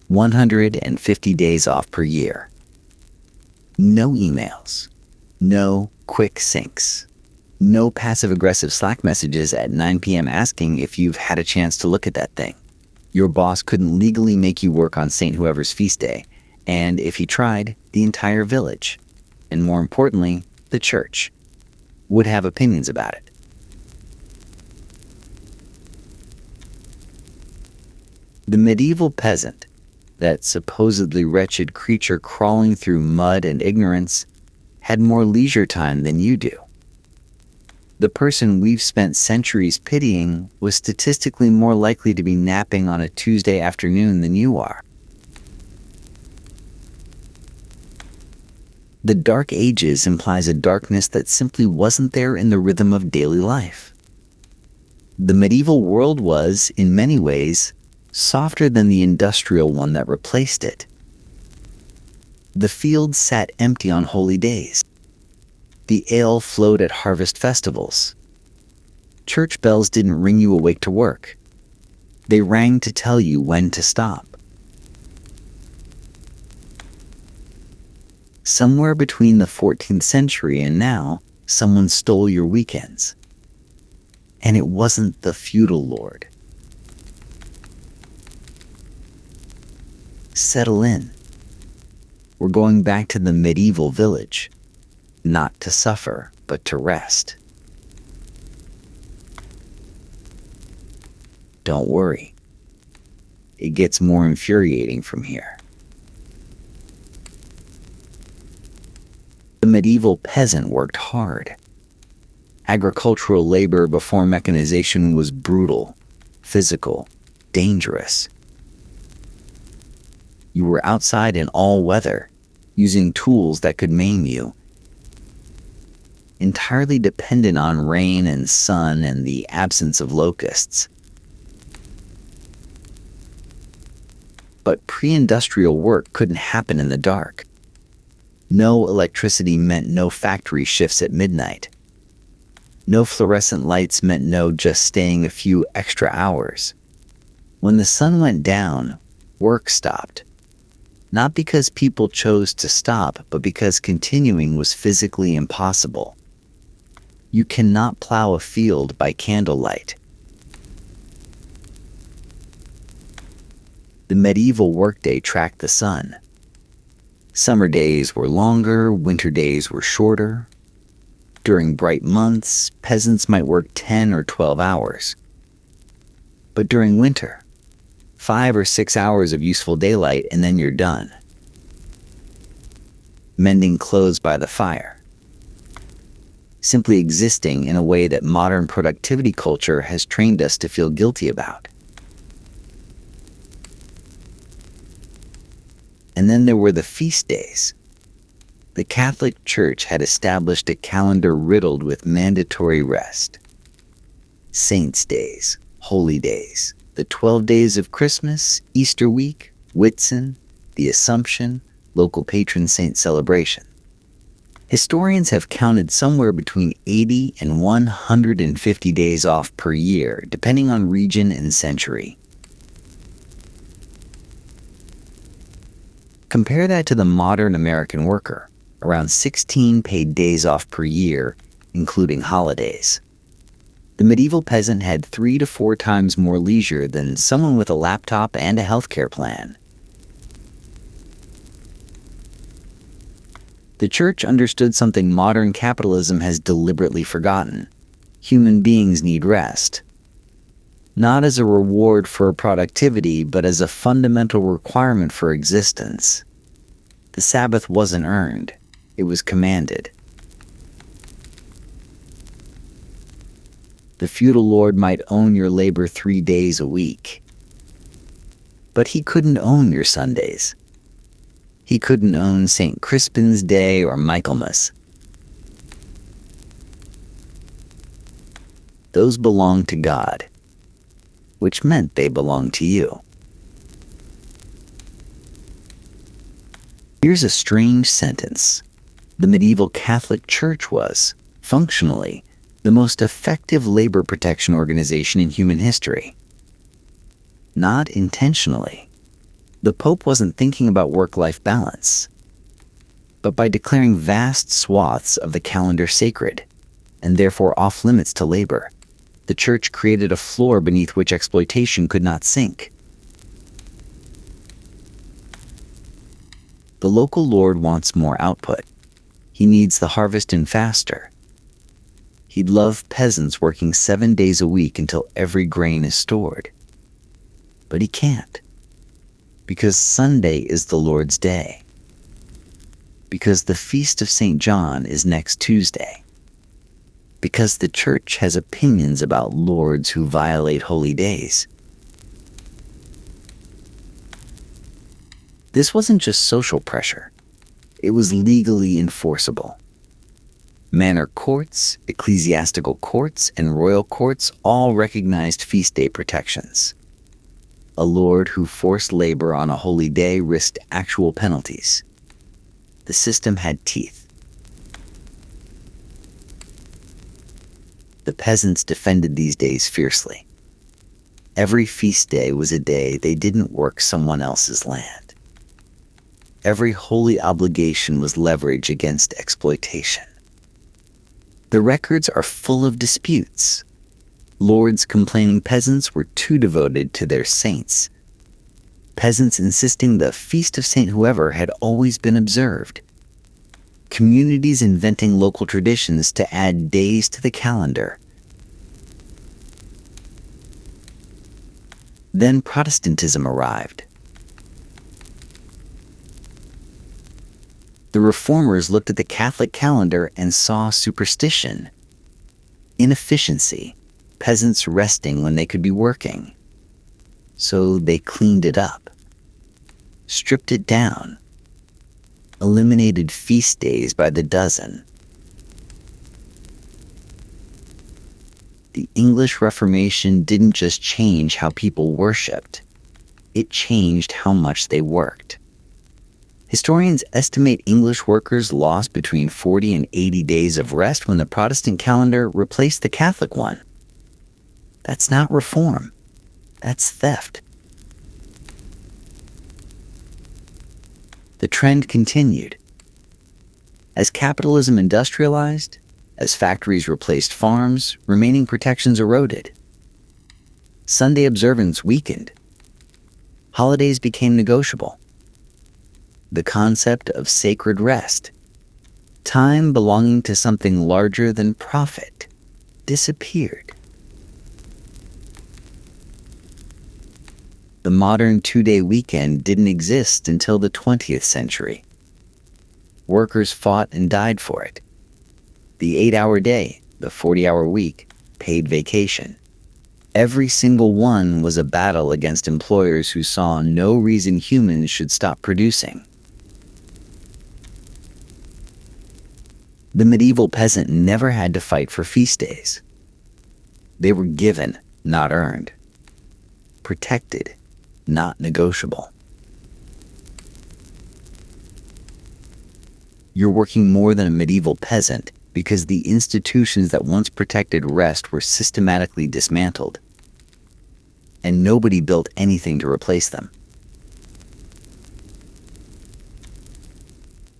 150 days off per year. No emails. No quick syncs. No passive-aggressive Slack messages at 9 p.m. asking if you've had a chance to look at that thing. Your boss couldn't legally make you work on Saint Whoever's feast day, and if he tried, the entire village, and more importantly, the church, would have opinions about it. The medieval peasant, that supposedly wretched creature crawling through mud and ignorance, had more leisure time than you do. The person we've spent centuries pitying was statistically more likely to be napping on a Tuesday afternoon than you are. The Dark Ages implies a darkness that simply wasn't there in the rhythm of daily life. The medieval world was, in many ways, softer than the industrial one that replaced it. The fields sat empty on holy days. The ale flowed at harvest festivals. Church bells didn't ring you awake to work. They rang to tell you when to stop. Somewhere between the 14th century and now, someone stole your weekends. And it wasn't the feudal lord. Settle in. We're going back to the medieval village. Not to suffer, but to rest. Don't worry. It gets more infuriating from here. The medieval peasant worked hard. Agricultural labor before mechanization was brutal, physical, dangerous. You were outside in all weather, using tools that could maim you, entirely dependent on rain and sun and the absence of locusts. But pre-industrial work couldn't happen in the dark. No electricity meant no factory shifts at midnight. No fluorescent lights meant no just staying a few extra hours. When the sun went down, work stopped. Not because people chose to stop, but because continuing was physically impossible. You cannot plow a field by candlelight. The medieval workday tracked the sun. Summer days were longer, winter days were shorter. During bright months, peasants might work 10 or 12 hours. But during winter, 5 or 6 hours of useful daylight and then you're done. Mending clothes by the fire. Simply existing in a way that modern productivity culture has trained us to feel guilty about. And then there were the feast days. The Catholic Church had established a calendar riddled with mandatory rest. Saints' days, holy days, the 12 days of Christmas, Easter week, Whitsun, the Assumption, local patron saint celebration. Historians have counted somewhere between 80 and 150 days off per year, depending on region and century. Compare that to the modern American worker, around 16 paid days off per year, including holidays. The medieval peasant had 3 to 4 times more leisure than someone with a laptop and a healthcare plan. The church understood something modern capitalism has deliberately forgotten. Human beings need rest. Not as a reward for productivity, but as a fundamental requirement for existence. The Sabbath wasn't earned. It was commanded. The feudal lord might own your labor 3 days a week. But he couldn't own your Sundays. He couldn't own St. Crispin's Day or Michaelmas. Those belonged to God, which meant they belonged to you. Here's a strange sentence. The medieval Catholic Church was, functionally, the most effective labor protection organization in human history. Not intentionally. The Pope wasn't thinking about work-life balance, but by declaring vast swaths of the calendar sacred, and therefore off-limits to labor, the Church created a floor beneath which exploitation could not sink. The local lord wants more output. He needs the harvest in faster. He'd love peasants working 7 days a week until every grain is stored. But he can't. Because Sunday is the Lord's day. Because the feast of St. John is next Tuesday. Because the Church has opinions about lords who violate holy days. This wasn't just social pressure. It was legally enforceable. Manor courts, ecclesiastical courts, and royal courts all recognized feast day protections. A lord who forced labor on a holy day risked actual penalties. The system had teeth. The peasants defended these days fiercely. Every feast day was a day they didn't work someone else's land. Every holy obligation was leverage against exploitation. The records are full of disputes. Lords complaining peasants were too devoted to their saints. Peasants insisting the feast of Saint Whoever had always been observed. Communities inventing local traditions to add days to the calendar. Then Protestantism arrived. The reformers looked at the Catholic calendar and saw superstition, inefficiency, peasants resting when they could be working. So they cleaned it up, stripped it down, eliminated feast days by the dozen. The English Reformation didn't just change how people worshipped, it changed how much they worked. Historians estimate English workers lost between 40 and 80 days of rest when the Protestant calendar replaced the Catholic one. That's not reform. That's theft. The trend continued. As capitalism industrialized, as factories replaced farms, remaining protections eroded. Sunday observance weakened. Holidays became negotiable. The concept of sacred rest, time belonging to something larger than profit, disappeared. The modern 2-day weekend didn't exist until the 20th century. Workers fought and died for it. The 8-hour day, the 40-hour week, paid vacation. Every single one was a battle against employers who saw no reason humans should stop producing. The medieval peasant never had to fight for feast days. They were given, not earned. Protected, not negotiable. You're working more than a medieval peasant because the institutions that once protected rest were systematically dismantled, and nobody built anything to replace them.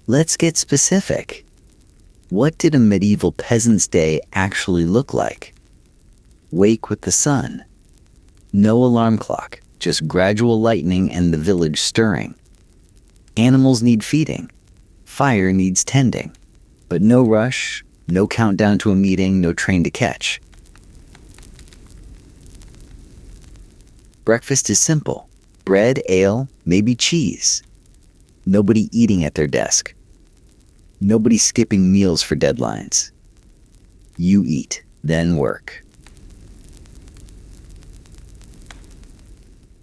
Let's get specific. What did a medieval peasant's day actually look like? Wake with the sun. No alarm clock, just gradual lightning and the village stirring. Animals need feeding. Fire needs tending. But no rush, no countdown to a meeting, no train to catch. Breakfast is simple. Bread, ale, maybe cheese. Nobody eating at their desk. Nobody skipping meals for deadlines. You eat, then work.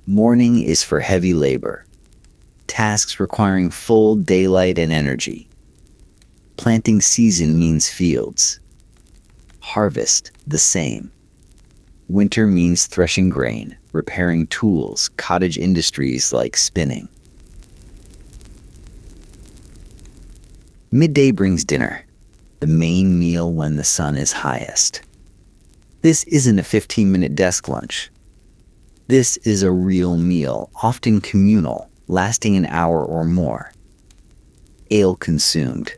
Morning is for heavy labor. Tasks requiring full daylight and energy. Planting season means fields. Harvest, the same. Winter means threshing grain, repairing tools, cottage industries like spinning. Midday brings dinner, the main meal when the sun is highest. This isn't a 15-minute desk lunch. This is a real meal, often communal, lasting an hour or more. Ale consumed.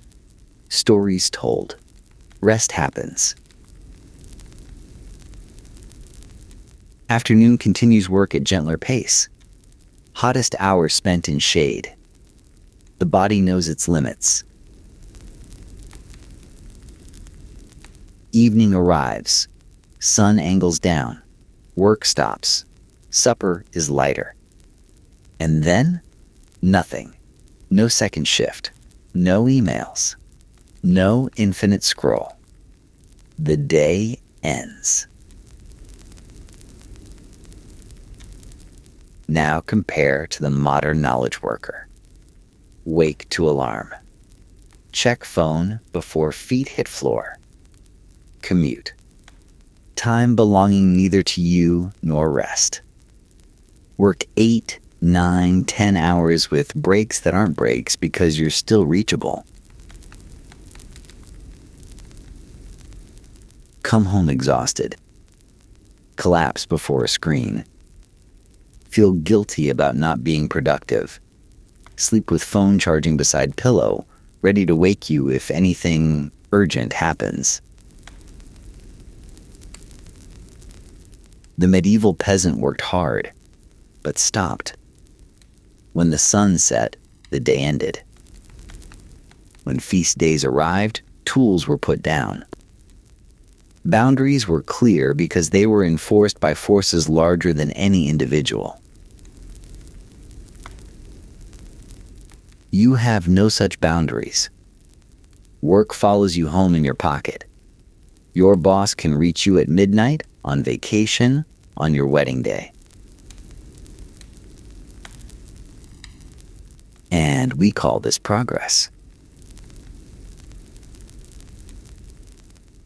Stories told. Rest happens. Afternoon continues work at gentler pace. Hottest hour spent in shade. The body knows its limits. Evening arrives. Sun angles down. Work stops. Supper is lighter. And then, nothing. No second shift. No emails. No infinite scroll. The day ends. Now compare to the modern knowledge worker. Wake to alarm. Check phone before feet hit floor. Commute. Time belonging neither to you nor rest. Work 8, 9, 10 hours with breaks that aren't breaks because you're still reachable. Come home exhausted. Collapse before a screen. Feel guilty about not being productive. Sleep with phone charging beside pillow, ready to wake you if anything urgent happens. The medieval peasant worked hard, but stopped. When the sun set, the day ended. When feast days arrived, tools were put down. Boundaries were clear because they were enforced by forces larger than any individual. You have no such boundaries. Work follows you home in your pocket. Your boss can reach you at midnight, on vacation, on your wedding day. And we call this progress.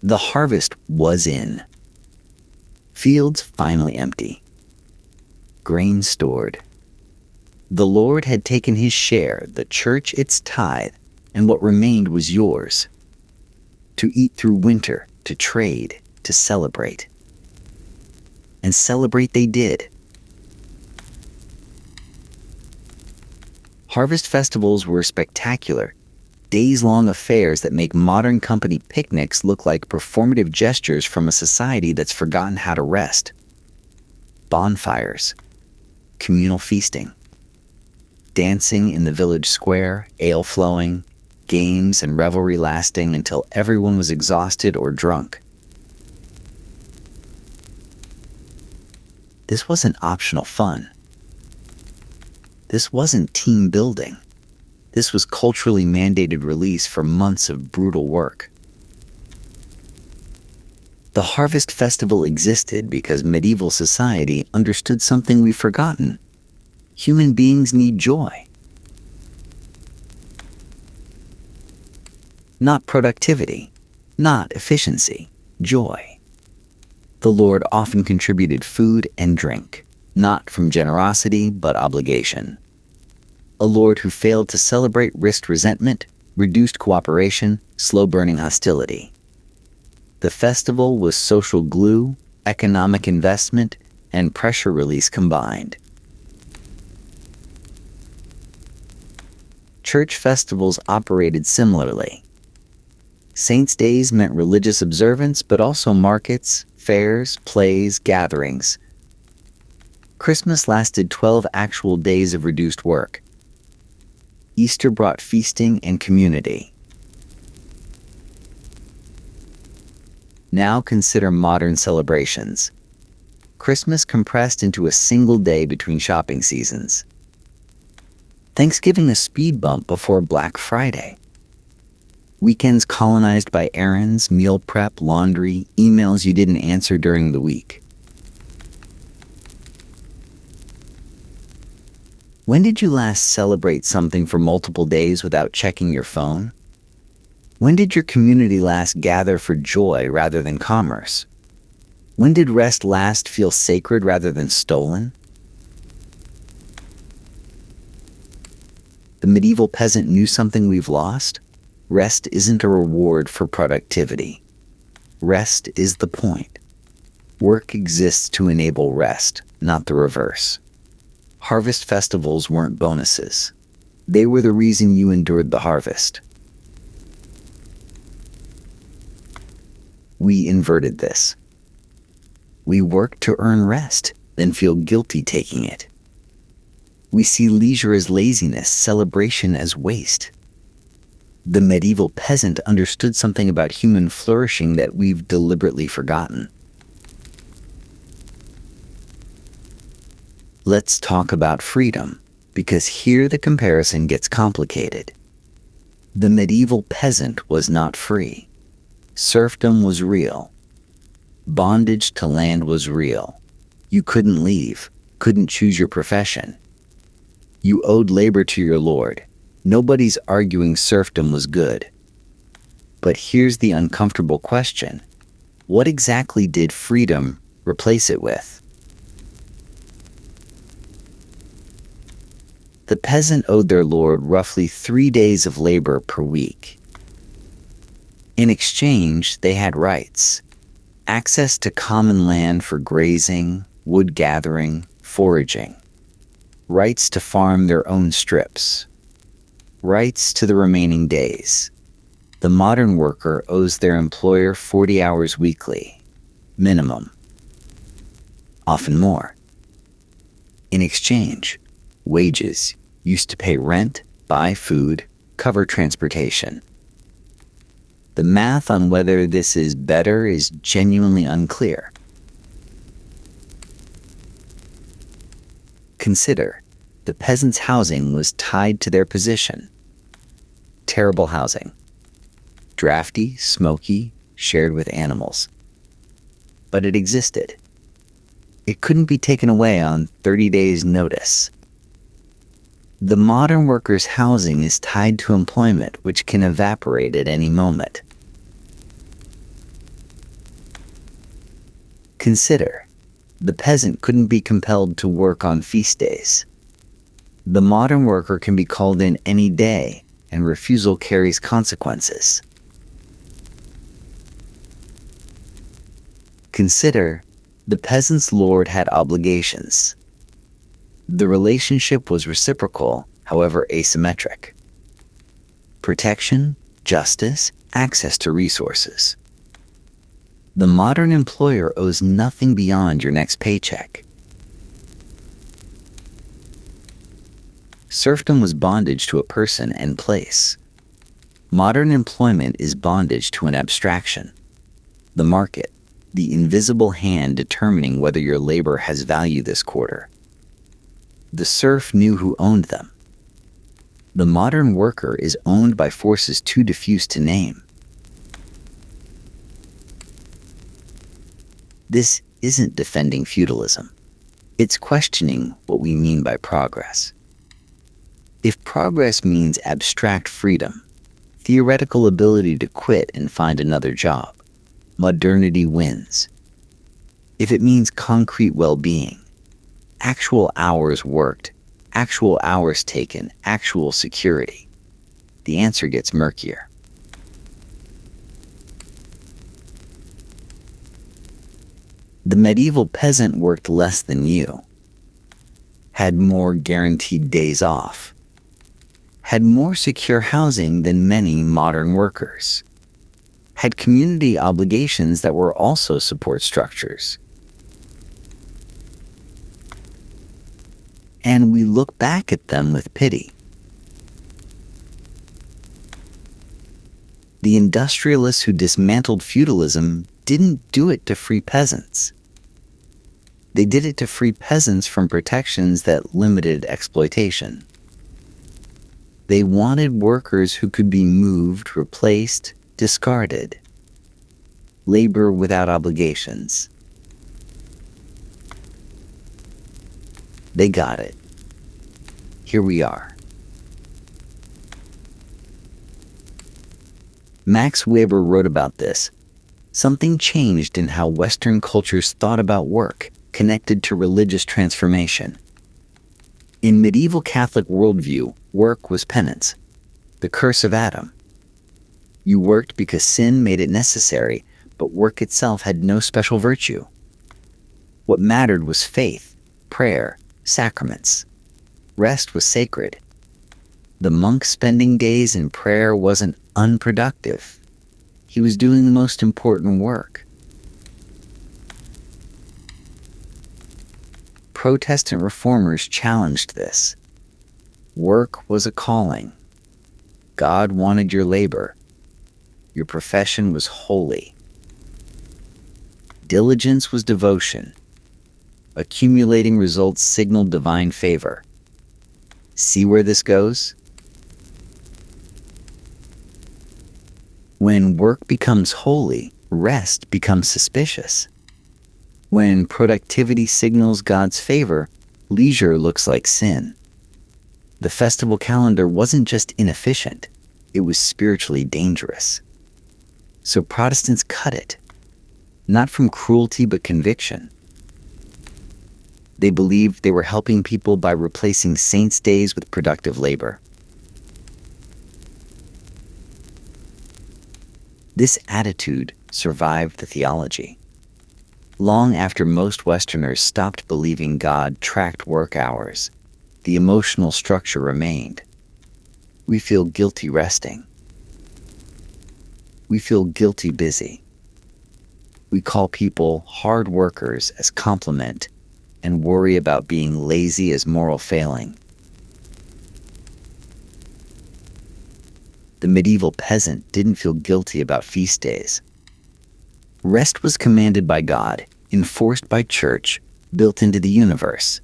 The harvest was in. Fields finally empty. Grain stored. The Lord had taken his share, the church its tithe, and what remained was yours. To eat through winter, to trade, to celebrate. And celebrate they did. Harvest festivals were spectacular, days-long affairs that make modern company picnics look like performative gestures from a society that's forgotten how to rest. Bonfires, communal feasting, dancing in the village square, ale flowing, games and revelry lasting until everyone was exhausted or drunk. This wasn't optional fun. This wasn't team building. This was culturally mandated release for months of brutal work. The harvest festival existed because medieval society understood something we've forgotten. Human beings need joy. Not productivity, not efficiency, joy. The Lord often contributed food and drink, not from generosity but obligation. A Lord who failed to celebrate risked resentment, reduced cooperation, slow-burning hostility. The festival was social glue, economic investment, and pressure release combined. Church festivals operated similarly. Saints' days meant religious observance, but also markets, fairs, plays, gatherings. Christmas lasted 12 actual days of reduced work. Easter brought feasting and community. Now consider modern celebrations. Christmas compressed into a single day between shopping seasons. Thanksgiving a speed bump before Black Friday. Weekends colonized by errands, meal prep, laundry, emails you didn't answer during the week. When did you last celebrate something for multiple days without checking your phone? When did your community last gather for joy rather than commerce? When did rest last feel sacred rather than stolen? The medieval peasant knew something we've lost. Rest isn't a reward for productivity. Rest is the point. Work exists to enable rest, not the reverse. Harvest festivals weren't bonuses. They were the reason you endured the harvest. We inverted this. We work to earn rest, then feel guilty taking it. We see leisure as laziness, celebration as waste. The medieval peasant understood something about human flourishing that we've deliberately forgotten. Let's talk about freedom, because here the comparison gets complicated. The medieval peasant was not free. Serfdom was real. Bondage to land was real. You couldn't leave, couldn't choose your profession. You owed labor to your lord. Nobody's arguing serfdom was good. But here's the uncomfortable question. What exactly did freedom replace it with? The peasant owed their lord roughly 3 days of labor per week. In exchange, they had rights. Access to common land for grazing, wood gathering, foraging. Rights to farm their own strips. Rights to the remaining days. The modern worker owes their employer 40 hours weekly, minimum. Often more. In exchange, wages used to pay rent, buy food, cover transportation. The math on whether this is better is genuinely unclear. Consider, the peasants' housing was tied to their position. Terrible housing. Drafty, smoky, shared with animals. But it existed. It couldn't be taken away on 30 days' notice. The modern worker's housing is tied to employment, which can evaporate at any moment. Consider, the peasant couldn't be compelled to work on feast days. The modern worker can be called in any day, and refusal carries consequences. Consider, the peasant's lord had obligations. The relationship was reciprocal, however asymmetric. Protection, justice, access to resources. The modern employer owes nothing beyond your next paycheck. Serfdom was bondage to a person and place. Modern employment is bondage to an abstraction. The market, the invisible hand determining whether your labor has value this quarter. The serf knew who owned them. The modern worker is owned by forces too diffuse to name. This isn't defending feudalism. It's questioning what we mean by progress. If progress means abstract freedom, theoretical ability to quit and find another job, modernity wins. If it means concrete well-being, actual hours worked, actual hours taken, actual security, the answer gets murkier. The medieval peasant worked less than you, had more guaranteed days off, had more secure housing than many modern workers, had community obligations that were also support structures. And we look back at them with pity. The industrialists who dismantled feudalism didn't do it to free peasants. They did it to free peasants from protections that limited exploitation. They wanted workers who could be moved, replaced, discarded. Labor without obligations. They got it. Here we are. Max Weber wrote about this. Something changed in how Western cultures thought about work, connected to religious transformation. In medieval Catholic worldview, work was penance, the curse of Adam. You worked because sin made it necessary, but work itself had no special virtue. What mattered was faith, prayer, sacraments. Rest was sacred. The monk spending days in prayer wasn't unproductive. He was doing the most important work. Protestant reformers challenged this. Work was a calling. God wanted your labor. Your profession was holy. Diligence was devotion. Accumulating results signaled divine favor. See where this goes? When work becomes holy, rest becomes suspicious. When productivity signals God's favor, leisure looks like sin. The festival calendar wasn't just inefficient, it was spiritually dangerous. So Protestants cut it, not from cruelty but conviction. They believed they were helping people by replacing saints' days with productive labor. This attitude survived the theology. Long after most Westerners stopped believing God tracked work hours, the emotional structure remained. We feel guilty resting. We feel guilty busy. We call people hard workers as compliment and worry about being lazy as moral failing. The medieval peasant didn't feel guilty about feast days. Rest was commanded by God, enforced by church, built into the universe.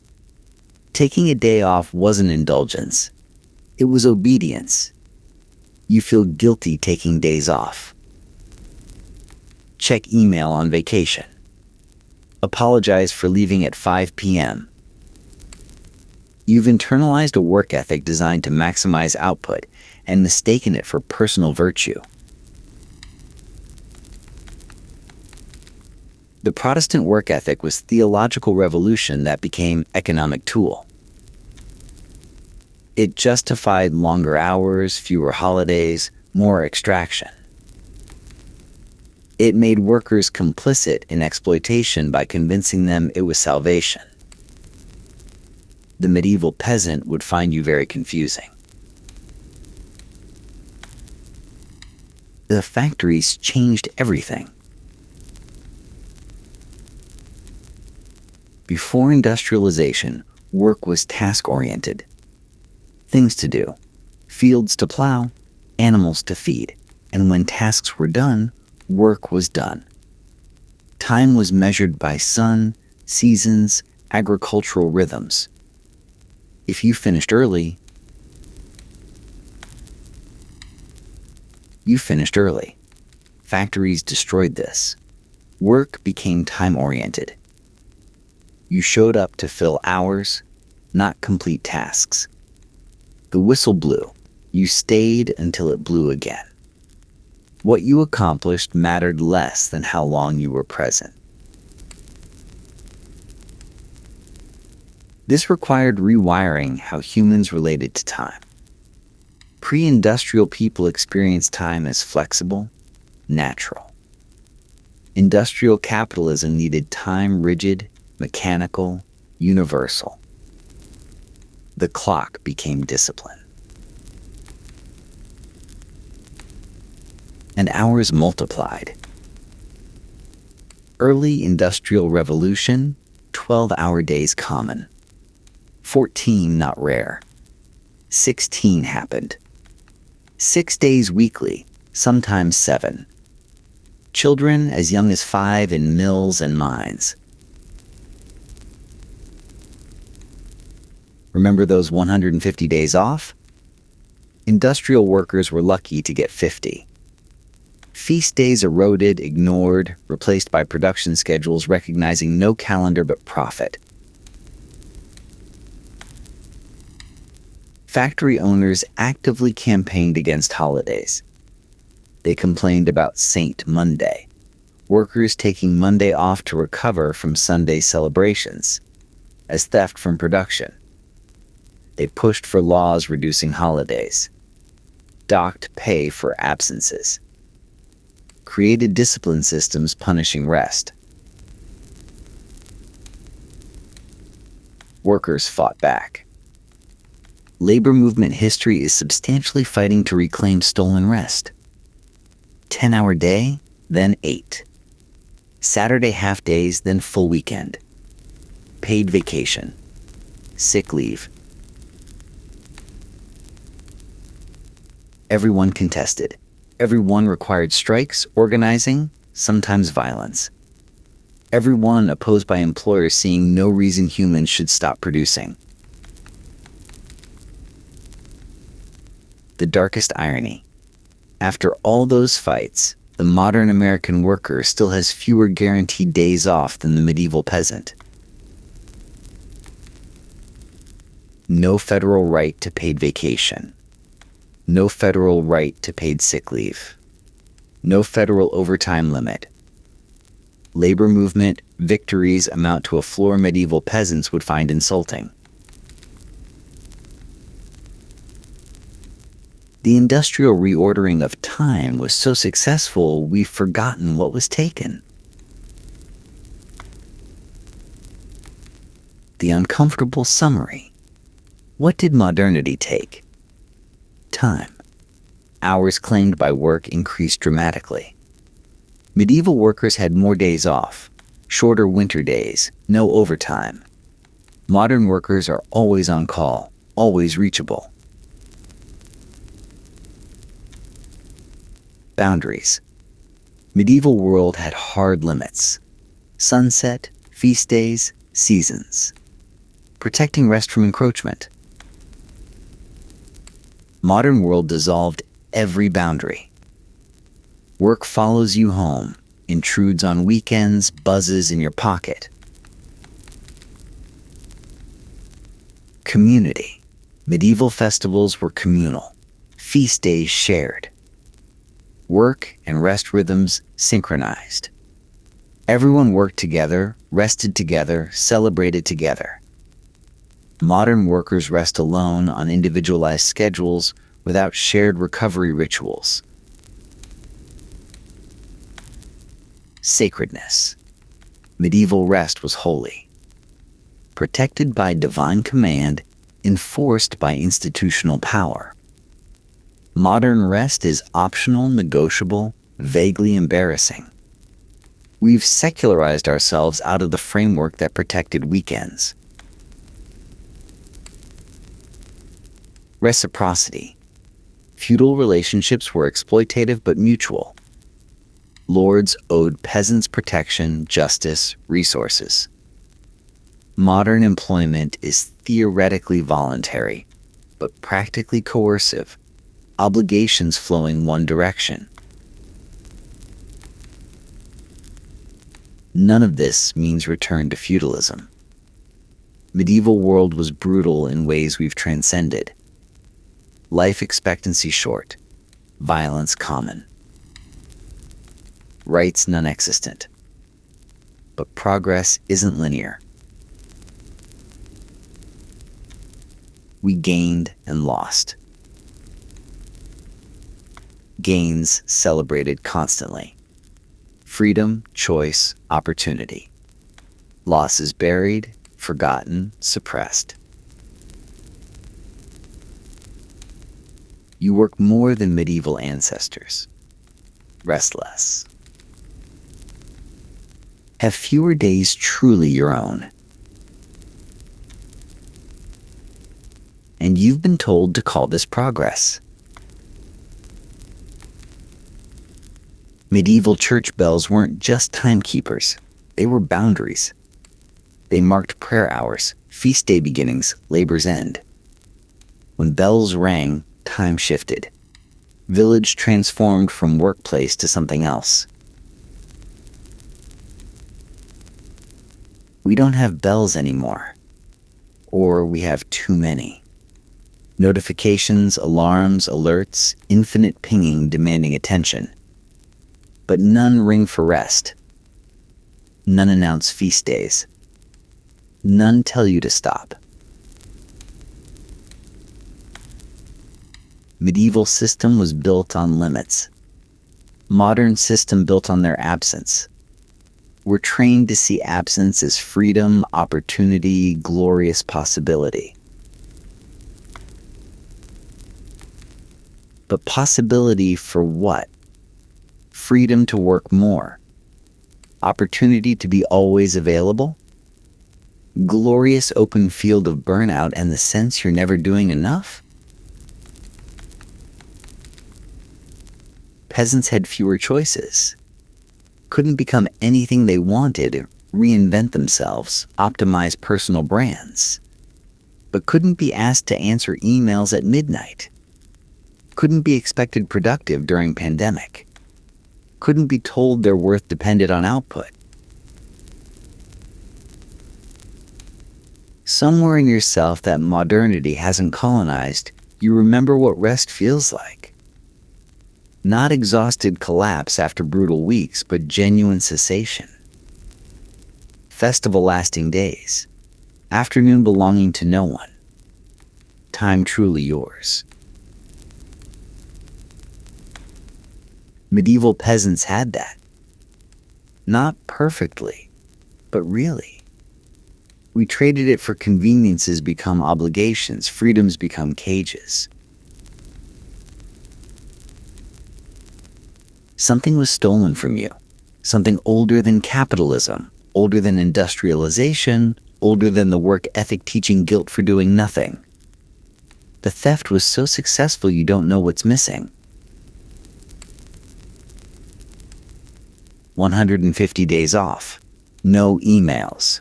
Taking a day off wasn't indulgence. It was obedience. You feel guilty taking days off. Check email on vacation. Apologize for leaving at 5 p.m. You've internalized a work ethic designed to maximize output and mistaken it for personal virtue. The Protestant work ethic was theological revolution that became economic tool. It justified longer hours, fewer holidays, more extraction. It made workers complicit in exploitation by convincing them it was salvation. The medieval peasant would find you very confusing. The factories changed everything. Before industrialization, work was task-oriented. Things to do, fields to plow, animals to feed, and when tasks were done, work was done. Time was measured by sun, seasons, agricultural rhythms. If you finished early, you finished early. Factories destroyed this. Work became time-oriented. You showed up to fill hours, not complete tasks. The whistle blew. You stayed until it blew again. What you accomplished mattered less than how long you were present. This required rewiring how humans related to time. Pre-industrial people experienced time as flexible, natural. Industrial capitalism needed time rigid, mechanical, universal. The clock became discipline. And hours multiplied. Early industrial revolution, 12-hour days common. 14 not rare. 16 happened. 6 days weekly, sometimes 7. Children as young as 5 in mills and mines. Remember those 150 days off? Industrial workers were lucky to get 50. Feast days eroded, ignored, replaced by production schedules recognizing no calendar but profit. Factory owners actively campaigned against holidays. They complained about Saint Monday, workers taking Monday off to recover from Sunday celebrations, as theft from production. They pushed for laws reducing holidays, docked pay for absences, created discipline systems punishing rest. Workers fought back. Labor movement history is substantially fighting to reclaim stolen rest. 10-hour day, then 8. Saturday half days, then full weekend. Paid vacation. Sick leave. Everyone contested. Everyone required strikes, organizing, sometimes violence. Everyone opposed by employers seeing no reason humans should stop producing. The darkest irony. After all those fights, the modern American worker still has fewer guaranteed days off than the medieval peasant. No federal right to paid vacation. No federal right to paid sick leave. No federal overtime limit. Labor movement victories amount to a floor medieval peasants would find insulting. The industrial reordering of time was so successful, we've forgotten what was taken. The uncomfortable summary. What did modernity take? Time. Hours claimed by work increased dramatically. Medieval workers had more days off, shorter winter days, no overtime. Modern workers are always on call, always reachable. Boundaries. Medieval world had hard limits. Sunset, feast days, seasons. Protecting rest from encroachment. Modern world dissolved every boundary. Work follows you home, intrudes on weekends, buzzes in your pocket. Community. Medieval festivals were communal, feast days shared. Work and rest rhythms synchronized. Everyone worked together, rested together, celebrated together. Modern workers rest alone on individualized schedules without shared recovery rituals. Sacredness. Medieval rest was holy. Protected by divine command, enforced by institutional power. Modern rest is optional, negotiable, vaguely embarrassing. We've secularized ourselves out of the framework that protected weekends. Reciprocity. Feudal relationships were exploitative but mutual. Lords owed peasants protection, justice, resources. Modern employment is theoretically voluntary, but practically coercive, obligations flowing one direction. None of this means return to feudalism. Medieval world was brutal in ways we've transcended. Life expectancy short, violence common. Rights non-existent. But progress isn't linear. We gained and lost. Gains celebrated constantly. Freedom, choice, opportunity. Losses buried, forgotten, suppressed. You work more than medieval ancestors. Rest less. Have fewer days truly your own. And you've been told to call this progress. Medieval church bells weren't just timekeepers. They were boundaries. They marked prayer hours, feast day beginnings, labor's end. When bells rang, time shifted. Village transformed from workplace to something else. We don't have bells anymore. Or we have too many. Notifications, alarms, alerts, infinite pinging demanding attention. But none ring for rest. None announce feast days. None tell you to stop. Medieval system was built on limits. Modern system built on their absence. We're trained to see absence as freedom, opportunity, glorious possibility. But possibility for what? Freedom to work more. Opportunity to be always available. Glorious open field of burnout and the sense you're never doing enough. Peasants had fewer choices. Couldn't become anything they wanted, reinvent themselves, optimize personal brands. But couldn't be asked to answer emails at midnight. Couldn't be expected productive during pandemic. Couldn't be told their worth depended on output. Somewhere in yourself that modernity hasn't colonized, you remember what rest feels like. Not exhausted collapse after brutal weeks, but genuine cessation. Festival lasting days. Afternoon belonging to no one. Time truly yours. Medieval peasants had that. Not perfectly, but really. We traded it for conveniences become obligations, freedoms become cages. Something was stolen from you. Something older than capitalism, older than industrialization, older than the work ethic teaching guilt for doing nothing. The theft was so successful you don't know what's missing. 150 days off. No emails.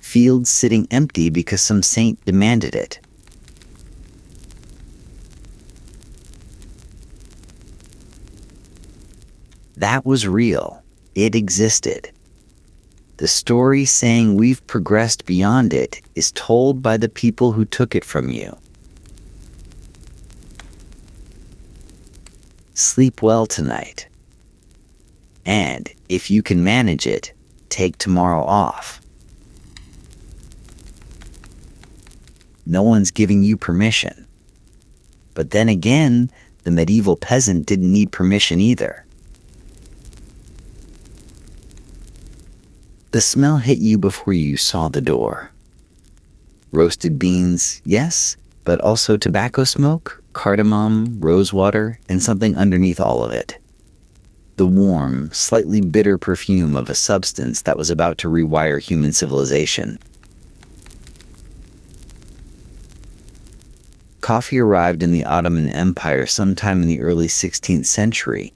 Fields sitting empty because some saint demanded it. That was real. It existed. The story saying we've progressed beyond it is told by the people who took it from you. Sleep well tonight. And if you can manage it, take tomorrow off. No one's giving you permission. But then again, the medieval peasant didn't need permission either. The smell hit you before you saw the door. Roasted beans, yes, but also tobacco smoke, cardamom, rosewater, and something underneath all of it. The warm, slightly bitter perfume of a substance that was about to rewire human civilization. Coffee arrived in the Ottoman Empire sometime in the early 16th century.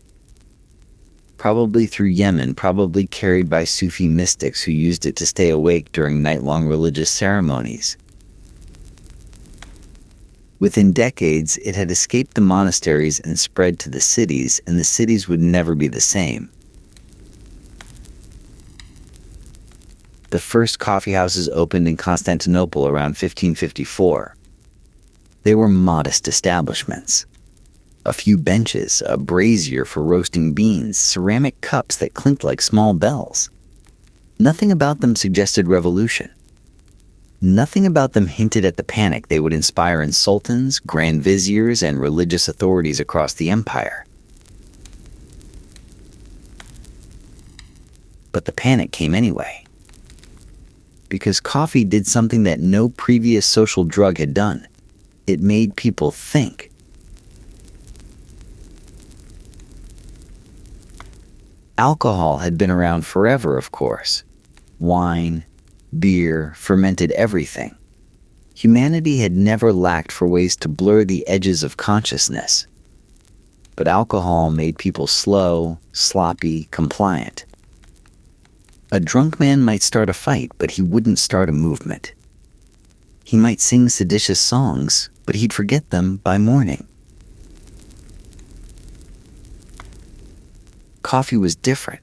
Probably through Yemen, probably carried by Sufi mystics who used it to stay awake during night-long religious ceremonies. Within decades, it had escaped the monasteries and spread to the cities, and the cities would never be the same. The first coffeehouses opened in Constantinople around 1554. They were modest establishments. A few benches, a brazier for roasting beans, ceramic cups that clinked like small bells. Nothing about them suggested revolution. Nothing about them hinted at the panic they would inspire in sultans, grand viziers, and religious authorities across the empire. But the panic came anyway. Because coffee did something that no previous social drug had done. It made people think. Alcohol had been around forever, of course. Wine, beer, fermented everything. Humanity had never lacked for ways to blur the edges of consciousness. But alcohol made people slow, sloppy, compliant. A drunk man might start a fight, but he wouldn't start a movement. He might sing seditious songs, but he'd forget them by morning. Coffee was different.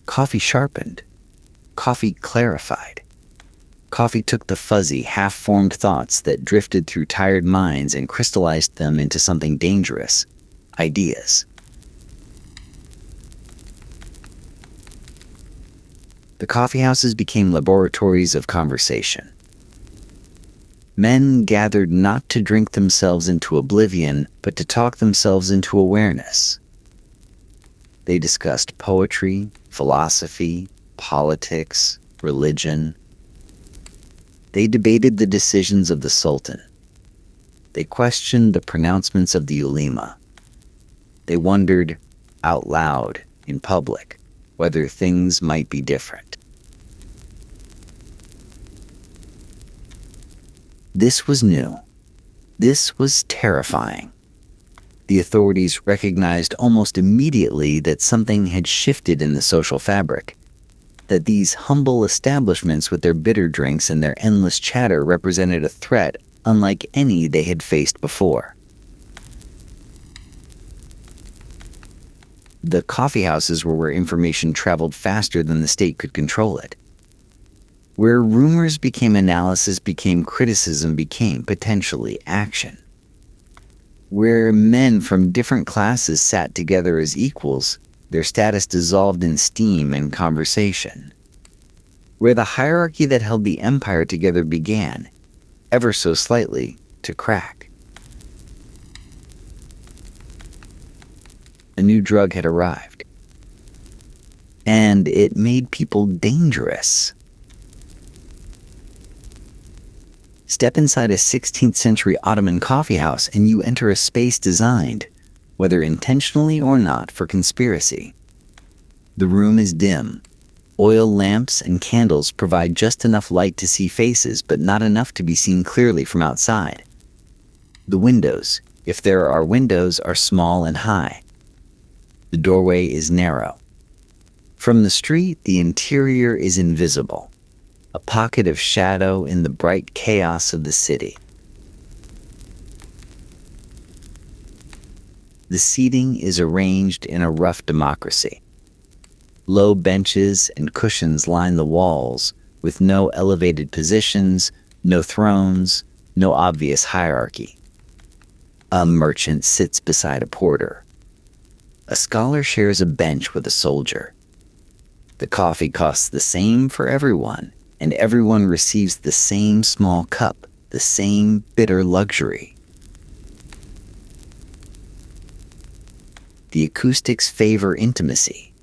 Coffee sharpened. Coffee clarified. Coffee took the fuzzy, half-formed thoughts that drifted through tired minds and crystallized them into something dangerous. Ideas. The coffeehouses became laboratories of conversation. Men gathered not to drink themselves into oblivion, but to talk themselves into awareness. They discussed poetry, philosophy, politics, religion. They debated the decisions of the Sultan. They questioned the pronouncements of the ulema. They wondered, out loud, in public, whether things might be different. This was new. This was terrifying. The authorities recognized almost immediately that something had shifted in the social fabric, that these humble establishments with their bitter drinks and their endless chatter represented a threat unlike any they had faced before. The coffeehouses were where information traveled faster than the state could control it. Where rumors became analysis, became criticism, became potentially action. Where men from different classes sat together as equals, their status dissolved in steam and conversation. Where the hierarchy that held the empire together began, ever so slightly, to crack. A new drug had arrived. And it made people dangerous. Step inside a 16th century Ottoman coffeehouse and you enter a space designed, whether intentionally or not, for conspiracy. The room is dim. Oil lamps and candles provide just enough light to see faces, but not enough to be seen clearly from outside. The windows, if there are windows, are small and high. The doorway is narrow. From the street, the interior is invisible, a pocket of shadow in the bright chaos of the city. The seating is arranged in a rough democracy. Low benches and cushions line the walls, with no elevated positions, no thrones, no obvious hierarchy. A merchant sits beside a porter. A scholar shares a bench with a soldier. The coffee costs the same for everyone, and everyone receives the same small cup, the same bitter luxury. The acoustics favor intimacy.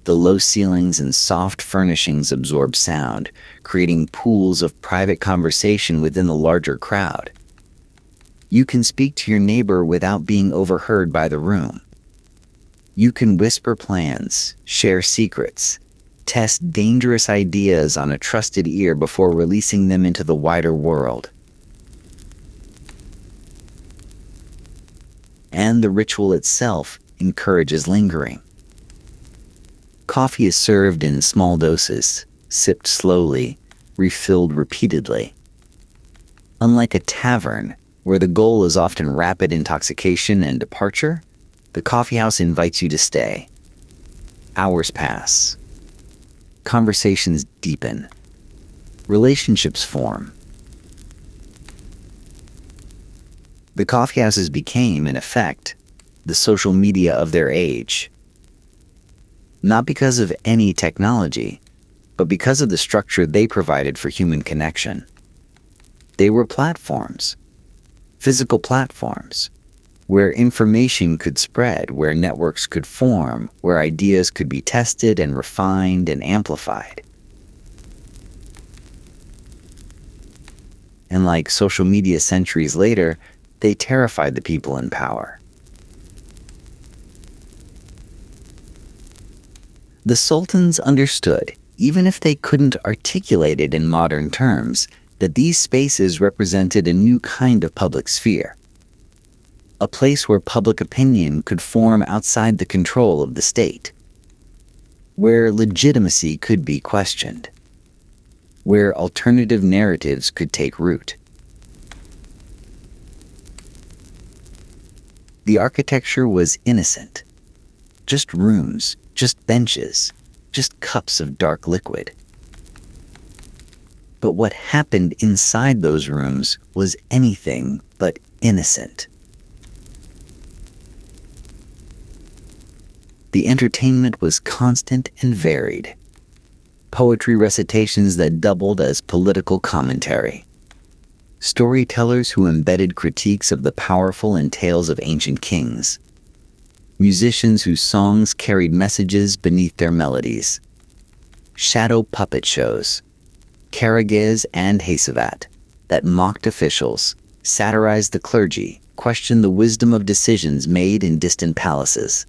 The low ceilings and soft furnishings absorb sound, creating pools of private conversation within the larger crowd. You can speak to your neighbor without being overheard by the room. You can whisper plans, share secrets, test dangerous ideas on a trusted ear before releasing them into the wider world. And the ritual itself encourages lingering. Coffee is served in small doses, sipped slowly, refilled repeatedly. Unlike a tavern, where the goal is often rapid intoxication and departure, the coffeehouse invites you to stay. Hours pass. Conversations deepen. Relationships form. The coffeehouses became, in effect, the social media of their age. Not because of any technology, but because of the structure they provided for human connection. They were platforms, physical platforms, where information could spread, where networks could form, where ideas could be tested and refined and amplified. And like social media centuries later, they terrified the people in power. The sultans understood, even if they couldn't articulate it in modern terms, that these spaces represented a new kind of public sphere. A place where public opinion could form outside the control of the state. Where legitimacy could be questioned. Where alternative narratives could take root. The architecture was innocent. Just rooms, just benches, just cups of dark liquid. But what happened inside those rooms was anything but innocent. The entertainment was constant and varied. Poetry recitations that doubled as political commentary. Storytellers who embedded critiques of the powerful in tales of ancient kings. Musicians whose songs carried messages beneath their melodies. Shadow puppet shows, karagez and hesavat, that mocked officials, satirized the clergy, questioned the wisdom of decisions made in distant palaces.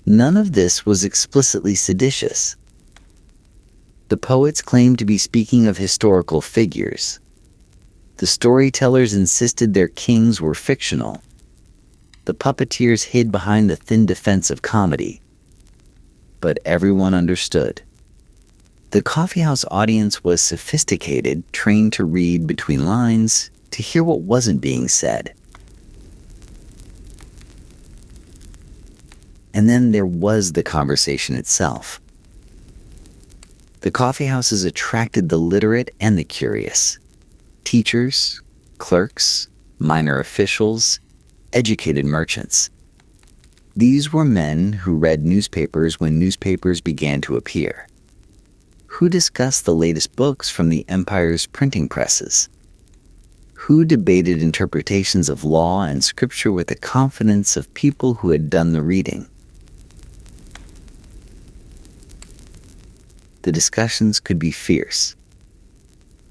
None of this was explicitly seditious. The poets claimed to be speaking of historical figures. The storytellers insisted their kings were fictional. The puppeteers hid behind the thin defense of comedy. But everyone understood. The coffeehouse audience was sophisticated, trained to read between lines, to hear what wasn't being said. And then there was the conversation itself. The coffeehouses attracted the literate and the curious. Teachers, clerks, minor officials, educated merchants. These were men who read newspapers when newspapers began to appear, who discussed the latest books from the empire's printing presses, who debated interpretations of law and scripture with the confidence of people who had done the reading. The discussions could be fierce.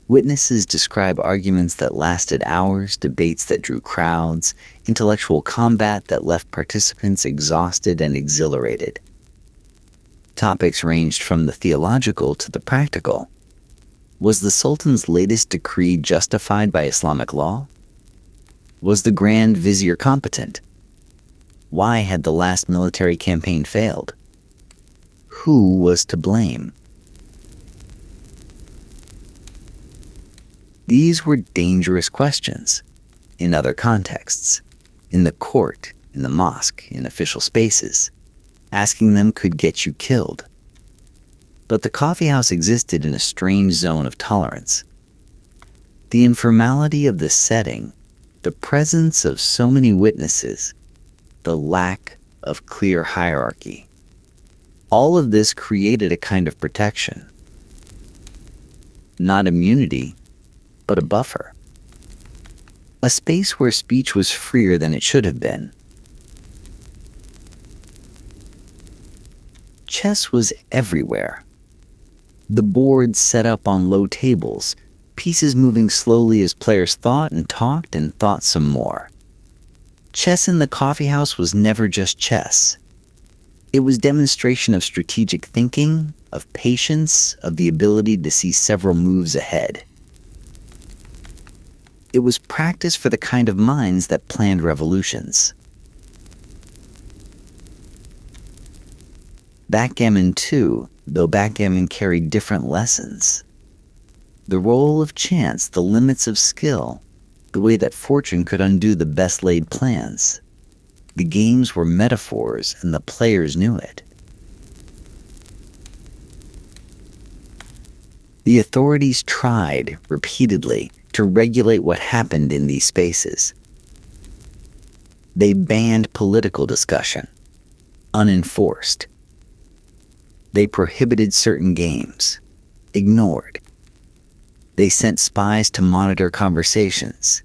Witnesses describe arguments that lasted hours, debates that drew crowds, intellectual combat that left participants exhausted and exhilarated. Topics ranged from the theological to the practical. Was the Sultan's latest decree justified by Islamic law? Was the Grand Vizier competent? Why had the last military campaign failed? Who was to blame? These were dangerous questions. In other contexts, in the court, in the mosque, in official spaces, asking them could get you killed. But the coffeehouse existed in a strange zone of tolerance. The informality of the setting, the presence of so many witnesses, the lack of clear hierarchy. All of this created a kind of protection. Not immunity, but a buffer. A space where speech was freer than it should have been. Chess was everywhere. The boards set up on low tables, pieces moving slowly as players thought and thought some more. Chess in the coffeehouse was never just chess. It was demonstration of strategic thinking, of patience, of the ability to see several moves ahead. It was practice for the kind of minds that planned revolutions. Backgammon, too, though backgammon carried different lessons. The role of chance, the limits of skill, the way that fortune could undo the best-laid plans. The games were metaphors, and the players knew it. The authorities tried, repeatedly, to regulate what happened in these spaces. They banned political discussion, unenforced. They prohibited certain games, ignored. They sent spies to monitor conversations.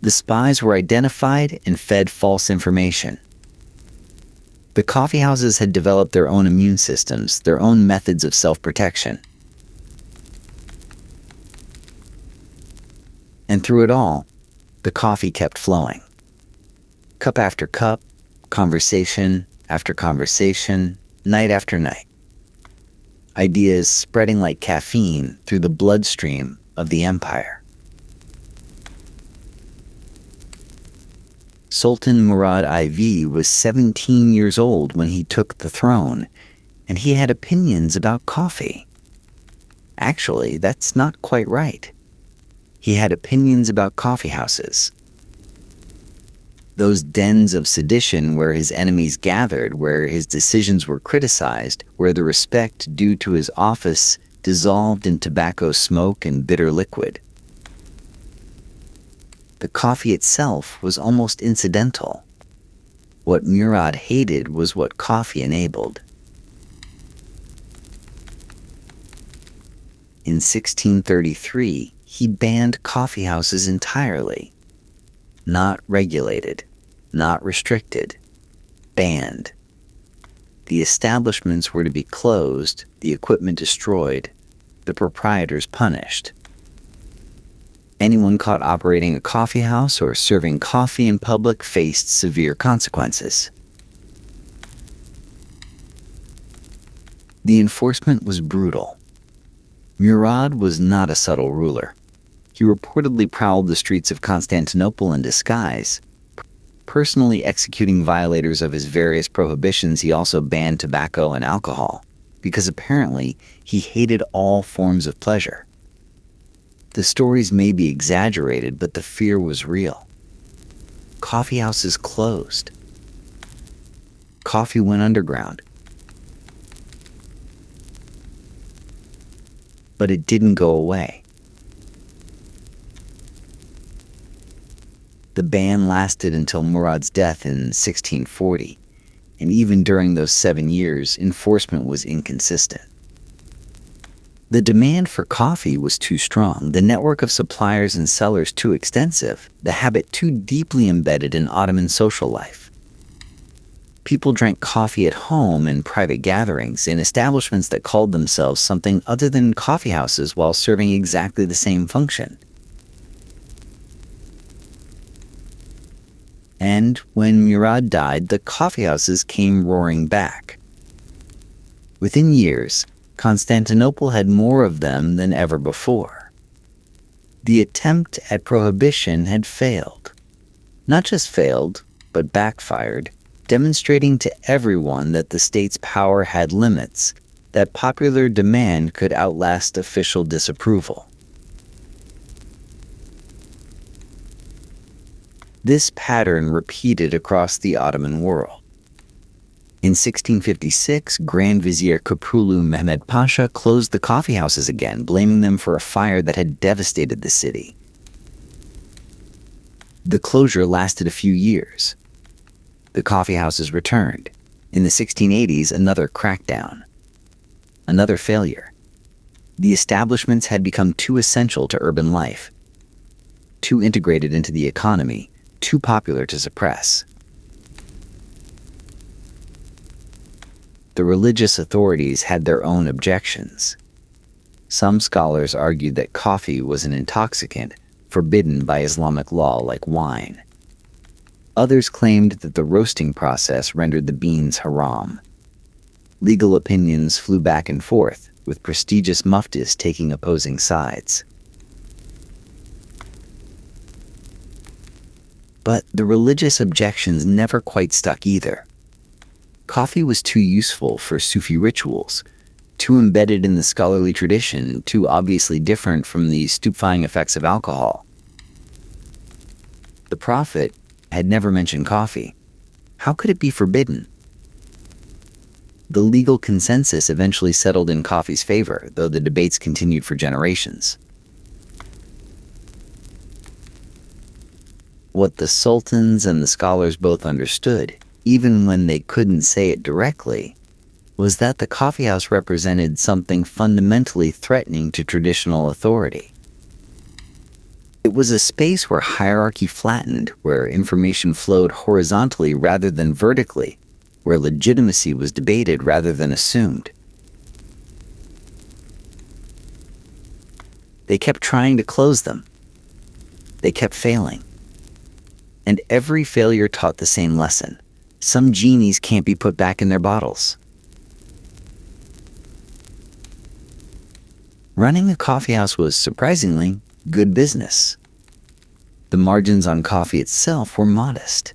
The spies were identified and fed false information. The coffeehouses had developed their own immune systems, their own methods of self-protection. And through it all, the coffee kept flowing. Cup after cup, conversation after conversation, night after night. Ideas spreading like caffeine through the bloodstream of the empire. Sultan Murad IV was 17 years old when he took the throne, and he had opinions about coffee. Actually, that's not quite right. He had opinions about coffeehouses. Those dens of sedition where his enemies gathered, where his decisions were criticized, where the respect due to his office dissolved in tobacco smoke and bitter liquid. The coffee itself was almost incidental. What Murad hated was what coffee enabled. In 1633, he banned coffeehouses entirely. Not regulated, not restricted, banned. The establishments were to be closed, the equipment destroyed, the proprietors punished. Anyone caught operating a coffee house or serving coffee in public faced severe consequences. The enforcement was brutal. Murad was not a subtle ruler. He reportedly prowled the streets of Constantinople in disguise. Personally executing violators of his various prohibitions, he also banned tobacco and alcohol, because apparently he hated all forms of pleasure. The stories may be exaggerated, but the fear was real. Coffee houses closed. Coffee went underground. But it didn't go away. The ban lasted until Murad's death in 1640, and even during those 7 years, enforcement was inconsistent. The demand for coffee was too strong, the network of suppliers and sellers too extensive, the habit too deeply embedded in Ottoman social life. People drank coffee at home in private gatherings, in establishments that called themselves something other than coffee houses while serving exactly the same function. And when Murad died, the coffeehouses came roaring back. Within years, Constantinople had more of them than ever before. The attempt at prohibition had failed. Not just failed, but backfired, demonstrating to everyone that the state's power had limits, that popular demand could outlast official disapproval. This pattern repeated across the Ottoman world. In 1656, Grand Vizier Köprülü Mehmed Pasha closed the coffeehouses again, blaming them for a fire that had devastated the city. The closure lasted a few years. The coffeehouses returned. In the 1680s, another crackdown. Another failure. The establishments had become too essential to urban life, too integrated into the economy, too popular to suppress. The religious authorities had their own objections. Some scholars argued that coffee was an intoxicant, forbidden by Islamic law like wine. Others claimed that the roasting process rendered the beans haram. Legal opinions flew back and forth, with prestigious muftis taking opposing sides. But the religious objections never quite stuck either. Coffee was too useful for Sufi rituals, too embedded in the scholarly tradition, too obviously different from the stupefying effects of alcohol. The Prophet had never mentioned coffee. How could it be forbidden? The legal consensus eventually settled in coffee's favor, though the debates continued for generations. What the sultans and the scholars both understood, even when they couldn't say it directly, was that the coffeehouse represented something fundamentally threatening to traditional authority. It was a space where hierarchy flattened, where information flowed horizontally rather than vertically, where legitimacy was debated rather than assumed. They kept trying to close them. They kept failing. And every failure taught the same lesson. Some genies can't be put back in their bottles. Running a coffeehouse was, surprisingly, good business. The margins on coffee itself were modest.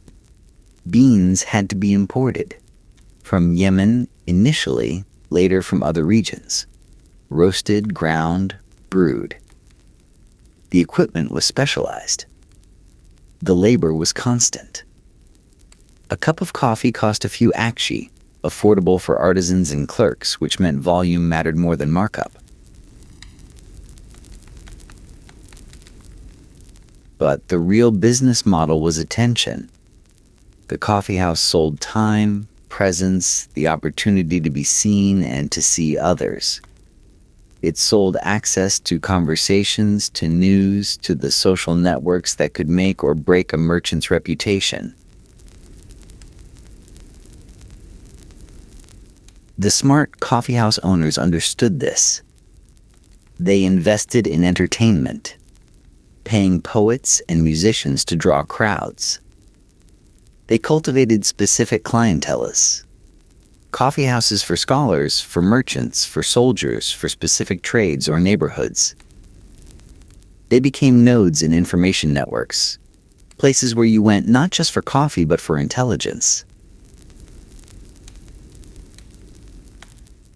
Beans had to be imported. From Yemen initially, later from other regions. Roasted, ground, brewed. The equipment was specialized. The labor was constant. A cup of coffee cost a few akshi, affordable for artisans and clerks, which meant volume mattered more than markup. But the real business model was attention. The coffeehouse sold time, presence, the opportunity to be seen and to see others. It sold access to conversations, to news, to the social networks that could make or break a merchant's reputation. The smart coffeehouse owners understood this. They invested in entertainment. paying poets and musicians to draw crowds. They cultivated specific clienteles. Coffee houses for scholars, for merchants, for soldiers, for specific trades or neighborhoods. They became nodes in information networks, places where you went not just for coffee but for intelligence.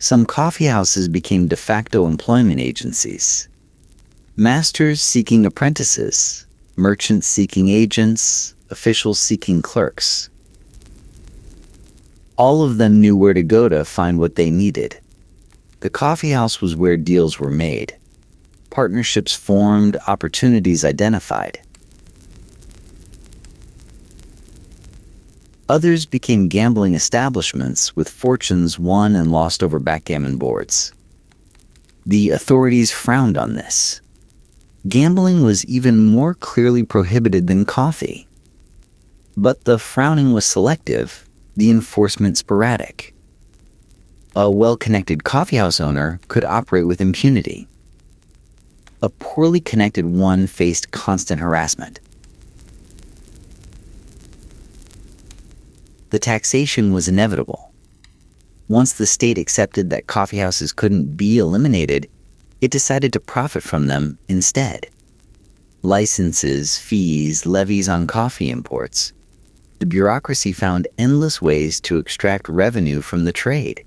Some coffee houses became de facto employment agencies. Masters seeking apprentices, merchants seeking agents, officials seeking clerks. All of them knew where to go to find what they needed. The coffee house was where deals were made, partnerships formed, opportunities identified. Others became gambling establishments with fortunes won and lost over backgammon boards. The authorities frowned on this. Gambling was even more clearly prohibited than coffee. But the frowning was selective, the enforcement sporadic. A well-connected coffeehouse owner could operate with impunity. A poorly connected one faced constant harassment. The taxation was inevitable. Once the state accepted that coffeehouses couldn't be eliminated, it decided to profit from them instead. Licenses, fees, levies on coffee imports. The bureaucracy found endless ways to extract revenue from the trade,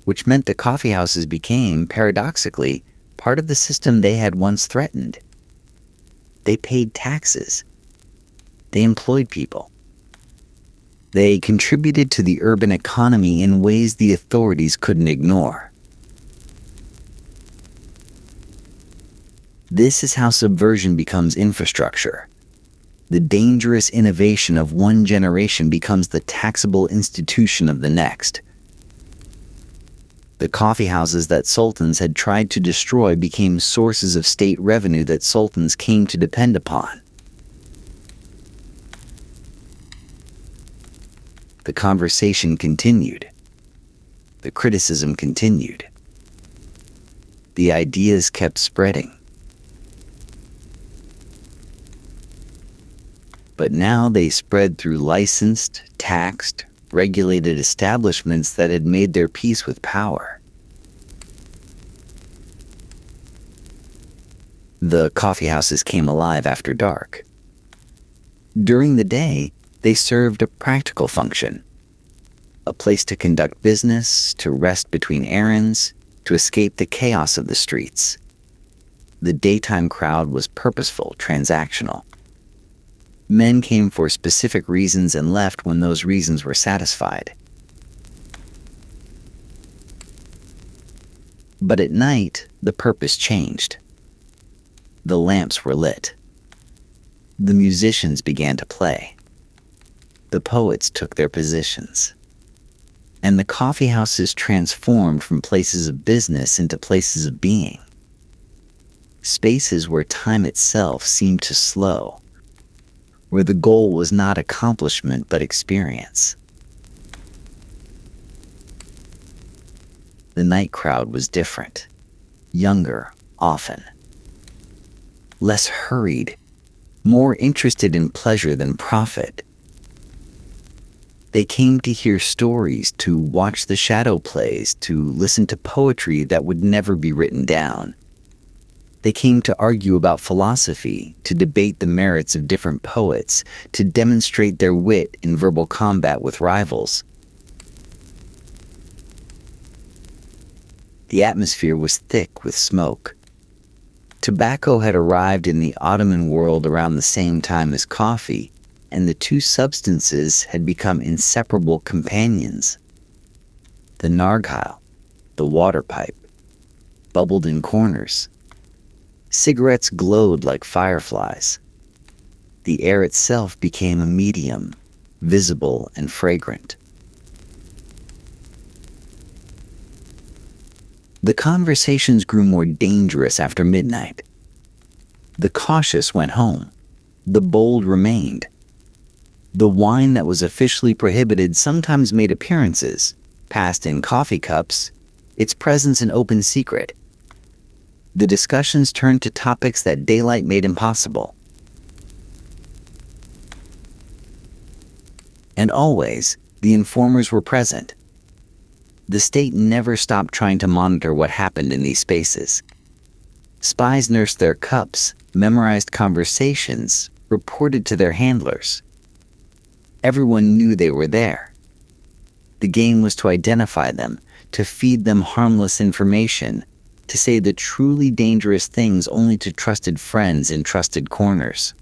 which meant the coffeehouses became, paradoxically, part of the system they had once threatened. They paid taxes. They employed people. They contributed to the urban economy in ways the authorities couldn't ignore. This is how subversion becomes infrastructure. The dangerous innovation of one generation becomes the taxable institution of the next. The coffeehouses that sultans had tried to destroy became sources of state revenue that sultans came to depend upon. The conversation continued. The criticism continued. The ideas kept spreading. But now they spread through licensed, taxed, regulated establishments that had made their peace with power. The coffeehouses came alive after dark. During the day, they served a practical function. A place to conduct business, to rest between errands, to escape the chaos of the streets. The daytime crowd was purposeful, transactional. Men came for specific reasons and left when those reasons were satisfied. But at night, the purpose changed. The lamps were lit. The musicians began to play. The poets took their positions. And the coffeehouses transformed from places of business into places of being. Spaces where time itself seemed to slow, where the goal was not accomplishment but experience. The night crowd was different, younger, often. Less hurried, more interested in pleasure than profit. They came to hear stories, to watch the shadow plays, to listen to poetry that would never be written down. They came to argue about philosophy, to debate the merits of different poets, to demonstrate their wit in verbal combat with rivals. The atmosphere was thick with smoke. Tobacco had arrived in the Ottoman world around the same time as coffee, and the two substances had become inseparable companions. The narghile, the water pipe, bubbled in corners. Cigarettes glowed like fireflies. The air itself became a medium, visible and fragrant. The conversations grew more dangerous after midnight. The cautious went home. The bold remained. The wine that was officially prohibited sometimes made appearances, passed in coffee cups, its presence an open secret. The discussions turned to topics that daylight made impossible. And always, the informers were present. The state never stopped trying to monitor what happened in these spaces. Spies nursed their cups, memorized conversations, reported to their handlers. Everyone knew they were there. The game was to identify them, to feed them harmless information, to say the truly dangerous things only to trusted friends in trusted corners.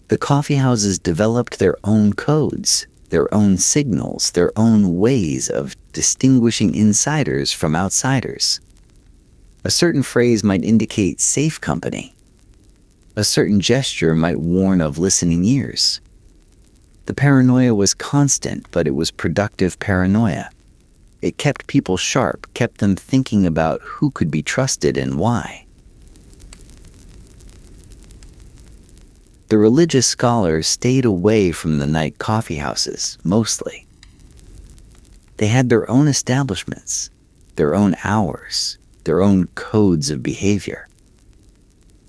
The coffeehouses developed their own codes, their own signals, their own ways of distinguishing insiders from outsiders. A certain phrase might indicate safe company. A certain gesture might warn of listening ears. The paranoia was constant, but it was productive paranoia. It kept people sharp, kept them thinking about who could be trusted and why. The religious scholars stayed away from the night coffeehouses, mostly. They had their own establishments, their own hours, their own codes of behavior.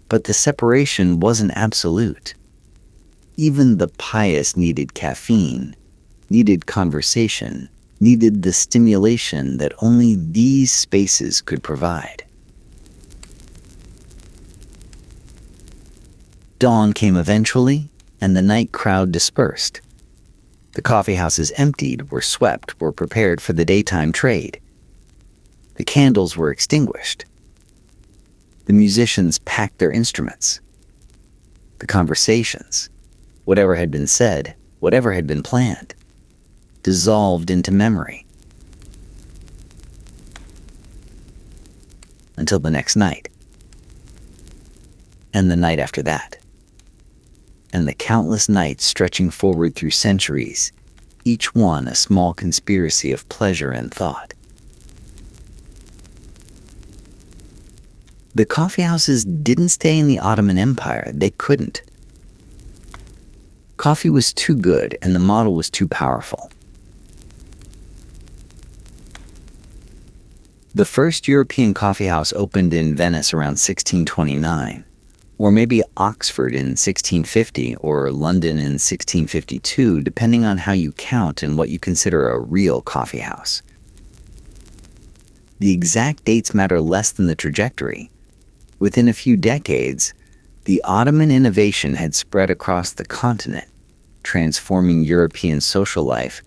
But the separation wasn't absolute. Even the pious needed caffeine, needed conversation, needed the stimulation that only these spaces could provide. Dawn came eventually, and the night crowd dispersed. The coffeehouses emptied, were swept, were prepared for the daytime trade. The candles were extinguished. The musicians packed their instruments. The conversations, whatever had been said, whatever had been planned, dissolved into memory. Until the next night. And the night after that. And the countless nights stretching forward through centuries, each one a small conspiracy of pleasure and thought. The coffeehouses didn't stay in the Ottoman Empire. They couldn't. Coffee was too good, and the model was too powerful. The first European coffeehouse opened in Venice around 1629. Or maybe Oxford in 1650 or London in 1652, depending on how you count and what you consider a real coffeehouse. The exact dates matter less than the trajectory. Within a few decades, the Ottoman innovation had spread across the continent, transforming European social life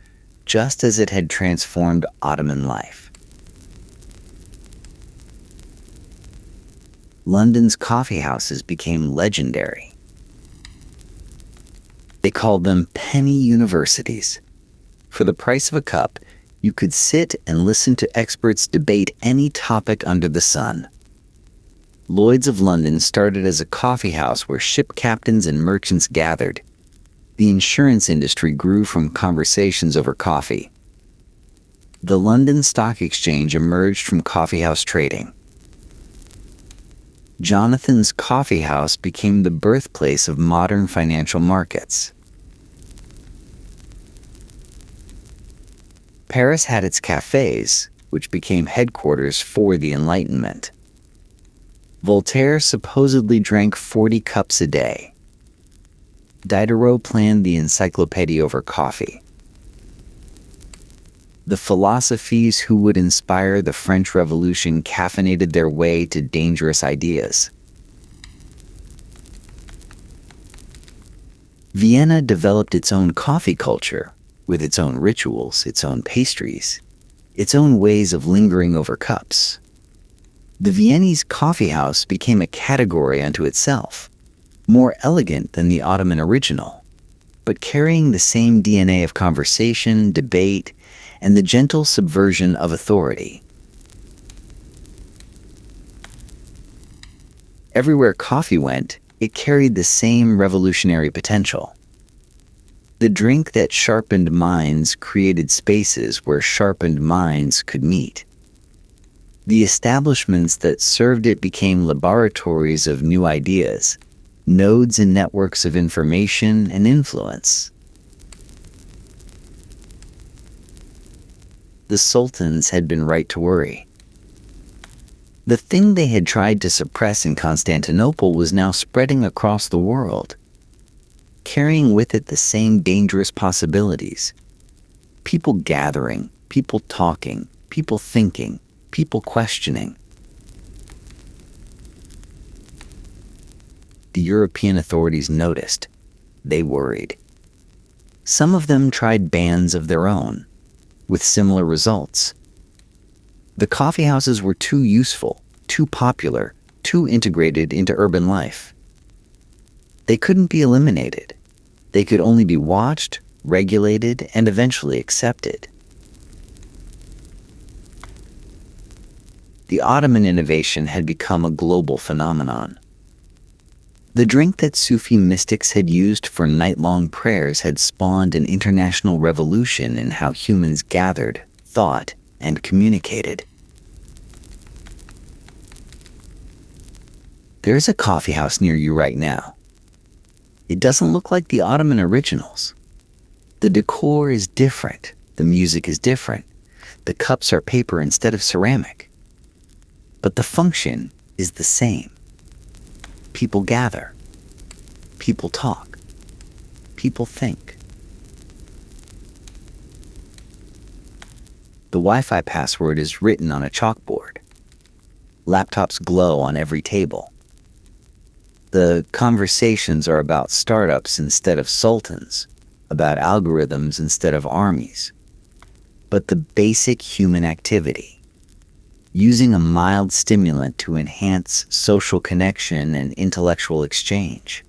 just as it had transformed Ottoman life. London's coffeehouses became legendary. They called them penny universities. For the price of a cup, you could sit and listen to experts debate any topic under the sun. Lloyd's of London started as a coffeehouse where ship captains and merchants gathered. The insurance industry grew from conversations over coffee. The London Stock Exchange emerged from coffeehouse trading. Jonathan's Coffee House became the birthplace of modern financial markets. Paris had its cafes, which became headquarters for the Enlightenment. Voltaire supposedly drank 40 cups a day. Diderot planned the encyclopedia over coffee. The philosophies who would inspire the French Revolution caffeinated their way to dangerous ideas. Vienna developed its own coffee culture, with its own rituals, its own pastries, its own ways of lingering over cups. The Viennese coffeehouse became a category unto itself, more elegant than the Ottoman original, but carrying the same DNA of conversation, debate, and the gentle subversion of authority. Everywhere coffee went, it carried the same revolutionary potential. The drink that sharpened minds created spaces where sharpened minds could meet. The establishments that served it became laboratories of new ideas, nodes and networks of information and influence. The sultans had been right to worry. The thing they had tried to suppress in Constantinople was now spreading across the world, carrying with it the same dangerous possibilities. People gathering, people talking, people thinking, people questioning. The European authorities noticed. They worried. Some of them tried bans of their own, with similar results. The coffeehouses were too useful, too popular, too integrated into urban life. They couldn't be eliminated. They could only be watched, regulated, and eventually accepted. The Ottoman innovation had become a global phenomenon. The drink that Sufi mystics had used for night-long prayers had spawned an international revolution in how humans gathered, thought, and communicated. There's a coffeehouse near you right now. It doesn't look like the Ottoman originals. The decor is different. The music is different. The cups are paper instead of ceramic. But the function is the same. People gather. People talk. People think. The Wi-Fi password is written on a chalkboard. Laptops glow on every table. The conversations are about startups instead of sultans, about algorithms instead of armies. But the basic human activity, using a mild stimulant to enhance social connection and intellectual exchange,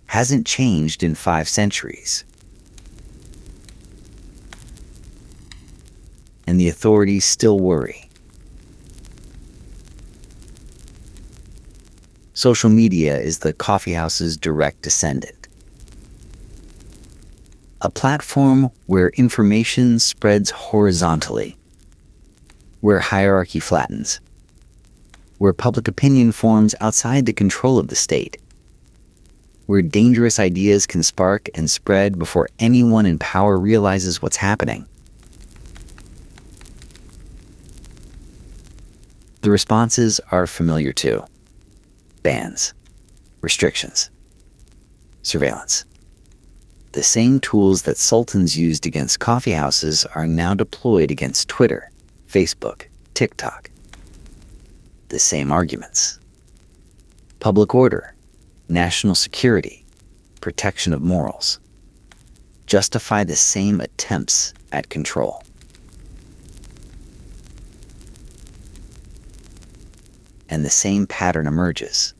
hasn't changed in 5 centuries. And the authorities still worry. Social media is the coffeehouse's direct descendant. A platform where information spreads horizontally, where hierarchy flattens, where public opinion forms outside the control of the state, where dangerous ideas can spark and spread before anyone in power realizes what's happening. The responses are familiar too. Bans, restrictions, surveillance. The same tools that sultans used against coffeehouses are now deployed against Twitter, Facebook, TikTok. The same arguments. Public order, national security, protection of morals. Justify the same attempts at control. And the same pattern emerges.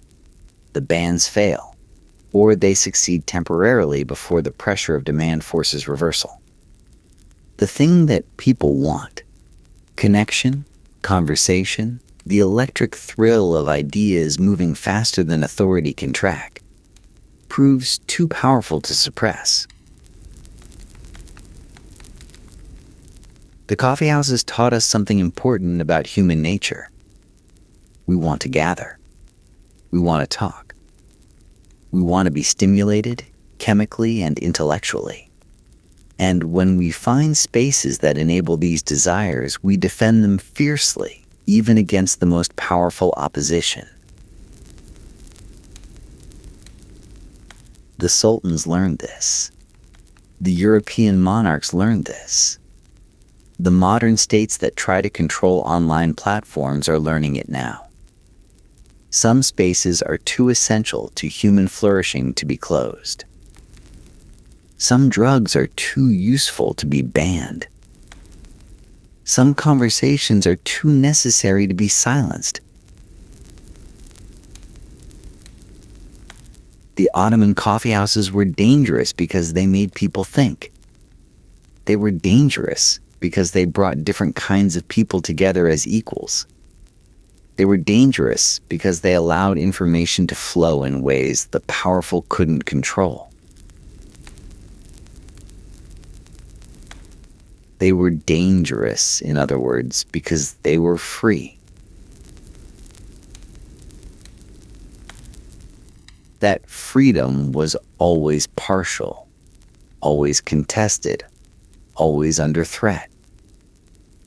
The bans fail, or they succeed temporarily before the pressure of demand forces reversal. The thing that people want, connection, conversation, the electric thrill of ideas moving faster than authority can track, proves too powerful to suppress. The coffeehouses taught us something important about human nature. We want to gather. We want to talk. We want to be stimulated, chemically and intellectually. And when we find spaces that enable these desires, we defend them fiercely, even against the most powerful opposition. The sultans learned this. The European monarchs learned this. The modern states that try to control online platforms are learning it now. Some spaces are too essential to human flourishing to be closed. Some drugs are too useful to be banned. Some conversations are too necessary to be silenced. The Ottoman coffeehouses were dangerous because they made people think. They were dangerous because they brought different kinds of people together as equals. They were dangerous because they allowed information to flow in ways the powerful couldn't control. They were dangerous, in other words, because they were free. That freedom was always partial, always contested, always under threat.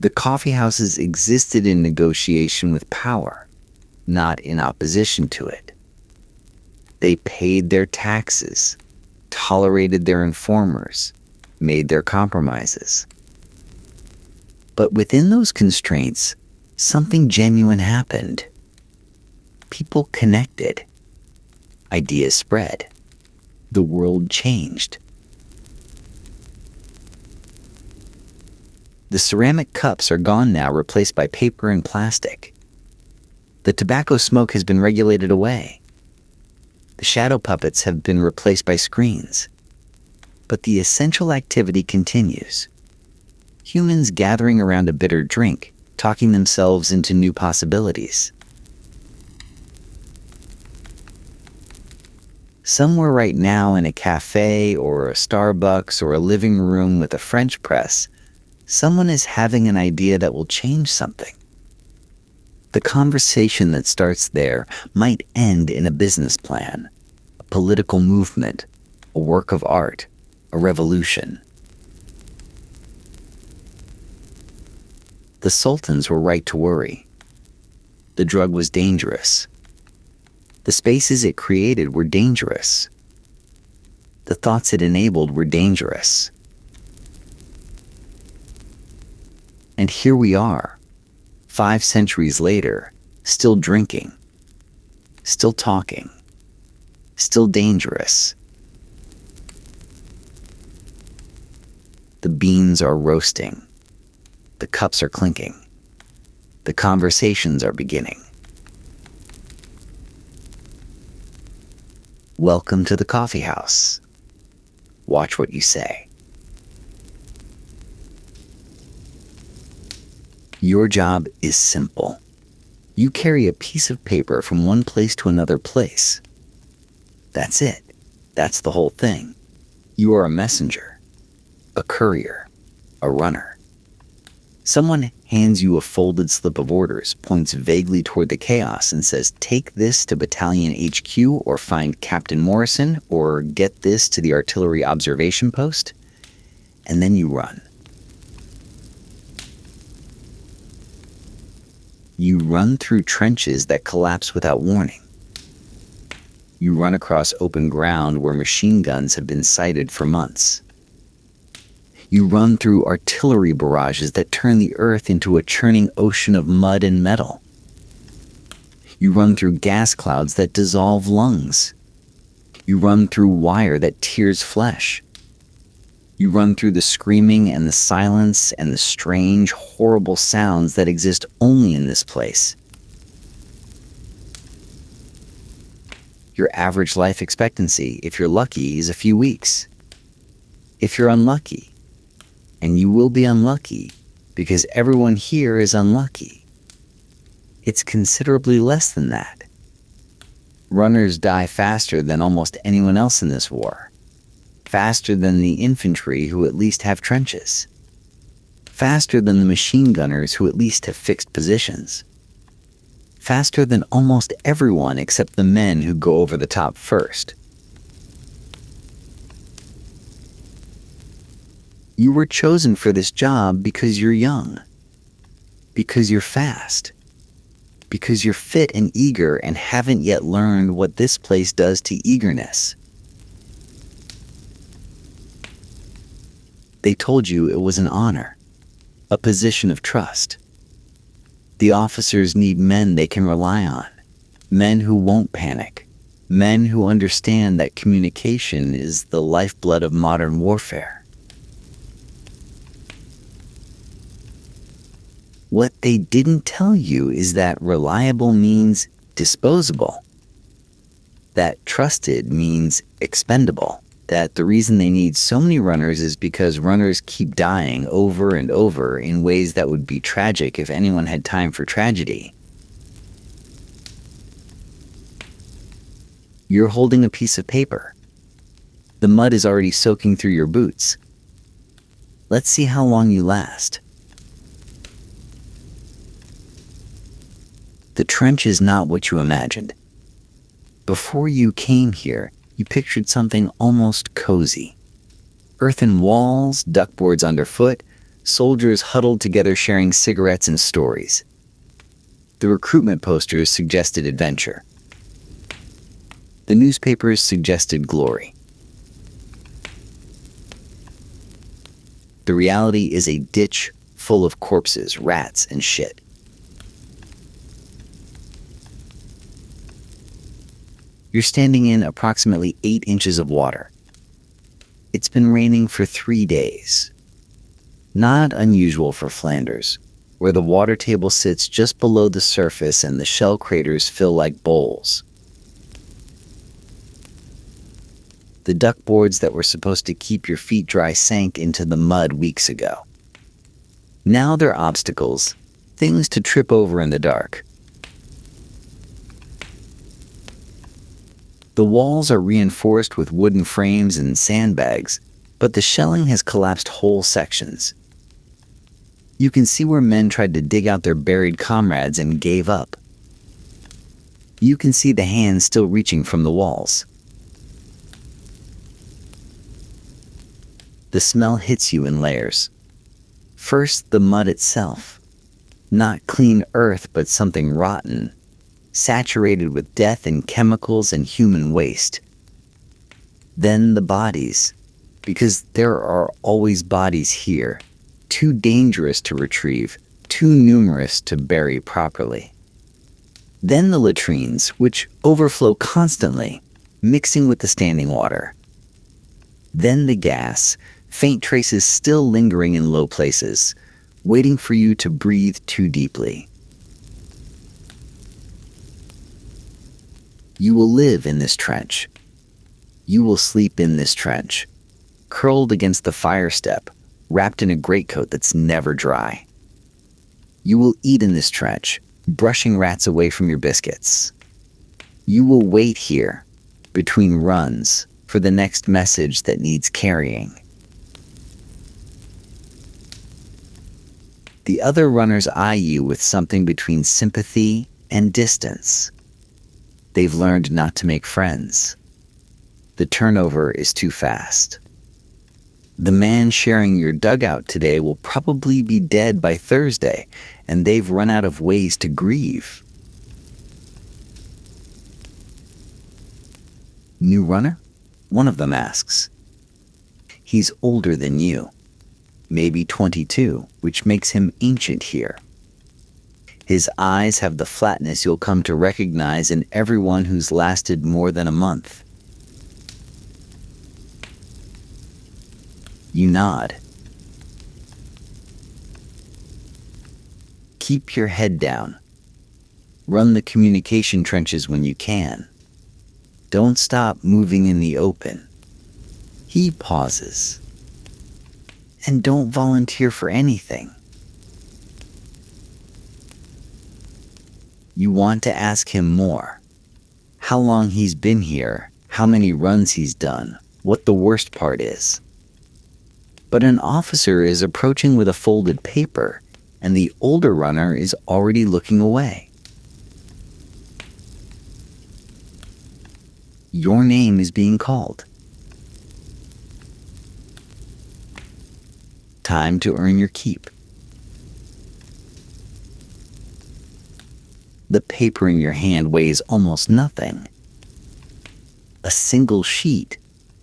The coffee houses existed in negotiation with power, not in opposition to it. They paid their taxes, tolerated their informers, made their compromises. But within those constraints, something genuine happened. People connected. Ideas spread. The world changed. The ceramic cups are gone now, replaced by paper and plastic. The tobacco smoke has been regulated away. The shadow puppets have been replaced by screens. But the essential activity continues. Humans gathering around a bitter drink, talking themselves into new possibilities. Somewhere right now in a cafe or a Starbucks or a living room with a French press, someone is having an idea that will change something. The conversation that starts there might end in a business plan, a political movement, a work of art, a revolution. The sultans were right to worry. The drug was dangerous. The spaces it created were dangerous. The thoughts it enabled were dangerous. And here we are, 5 centuries later, still drinking, still talking, still dangerous. The beans are roasting. The cups are clinking. The conversations are beginning. Welcome to the coffee house. Watch what you say. Your job is simple. You carry a piece of paper from one place to another place. That's it. That's the whole thing. You are a messenger, a courier, a runner. Someone hands you a folded slip of orders, points vaguely toward the chaos, and says, take this to Battalion HQ, or find Captain Morrison, or get this to the artillery observation post, and then you run. You run through trenches that collapse without warning. You run across open ground where machine guns have been sighted for months. You run through artillery barrages that turn the earth into a churning ocean of mud and metal. You run through gas clouds that dissolve lungs. You run through wire that tears flesh. You run through the screaming and the silence and the strange, horrible sounds that exist only in this place. Your average life expectancy, if you're lucky, is a few weeks. If you're unlucky, and you will be unlucky because everyone here is unlucky, it's considerably less than that. Runners die faster than almost anyone else in this war. Faster than the infantry who at least have trenches. Faster than the machine gunners who at least have fixed positions. Faster than almost everyone except the men who go over the top first. You were chosen for this job because you're young, because you're fast, because you're fit and eager and haven't yet learned what this place does to eagerness. They told you it was an honor, a position of trust. The officers need men they can rely on, men who won't panic, men who understand that communication is the lifeblood of modern warfare. What they didn't tell you is that reliable means disposable, that trusted means expendable, that the reason they need so many runners is because runners keep dying over and over in ways that would be tragic if anyone had time for tragedy. You're holding a piece of paper. The mud is already soaking through your boots. Let's see how long you last. The trench is not what you imagined. Before you came here, you pictured something almost cozy. Earthen walls, duckboards underfoot, Soldiers huddled together sharing cigarettes and stories. The recruitment posters suggested adventure. The newspapers suggested glory. The reality is a ditch full of corpses, rats, and shit. You're standing in approximately 8 inches of water. It's been raining for 3 days. Not unusual for Flanders, where the water table sits just below the surface and the shell craters fill like bowls. The duck boards that were supposed to keep your feet dry sank into the mud weeks ago. Now they're obstacles, things to trip over in the dark. The walls are reinforced with wooden frames and sandbags, but the shelling has collapsed whole sections. You can see where men tried to dig out their buried comrades and gave up. You can see the hands still reaching from the walls. The smell hits you in layers. First, the mud itself. Not clean earth, but something rotten, saturated with death and chemicals and human waste. Then the bodies, because there are always bodies here, too dangerous to retrieve, too numerous to bury properly. Then the latrines, which overflow constantly, mixing with the standing water. Then the gas, faint traces still lingering in low places, waiting for you to breathe too deeply. You will live in this trench. You will sleep in this trench, curled against the fire step, wrapped in a greatcoat that's never dry. You will eat in this trench, brushing rats away from your biscuits. You will wait here, between runs, for the next message that needs carrying. The other runners eye you with something between sympathy and distance. They've learned not to make friends. The turnover is too fast. The man sharing your dugout today will probably be dead by Thursday, and they've run out of ways to grieve. New runner? One of them asks. He's older than you, maybe 22, which makes him ancient here. His eyes have the flatness you'll come to recognize in everyone who's lasted more than a month. You nod. Keep your head down. Run the communication trenches when you can. Don't stop moving in the open. He pauses. And don't volunteer for anything. You want to ask him more. How long he's been here, how many runs he's done, what the worst part is. But an officer is approaching with a folded paper, and the older runner is already looking away. Your name is being called. Time to earn your keep. The paper in your hand weighs almost nothing. A single sheet,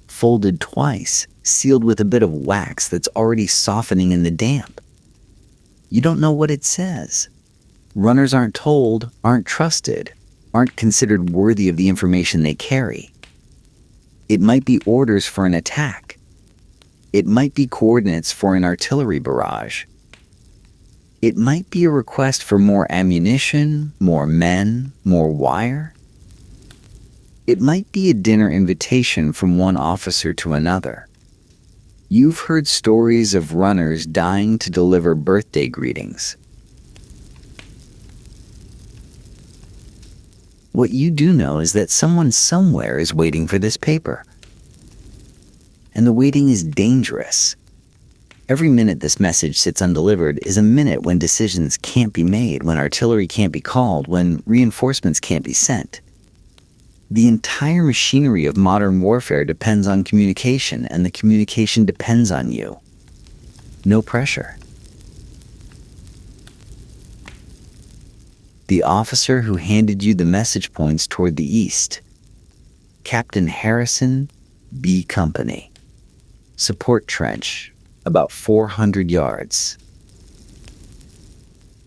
folded twice, sealed with a bit of wax that's already softening in the damp. You don't know what it says. Runners aren't told, aren't trusted, aren't considered worthy of the information they carry. It might be orders for an attack. It might be coordinates for an artillery barrage. It might be a request for more ammunition, more men, more wire. It might be a dinner invitation from one officer to another. You've heard stories of runners dying to deliver birthday greetings. What you do know is that someone somewhere is waiting for this paper. And the waiting is dangerous. Every minute this message sits undelivered is a minute when decisions can't be made, when artillery can't be called, when reinforcements can't be sent. The entire machinery of modern warfare depends on communication, and the communication depends on you. No pressure. The officer who handed you the message points toward the east. Captain Harrison, B Company. Support trench, about 400 yards.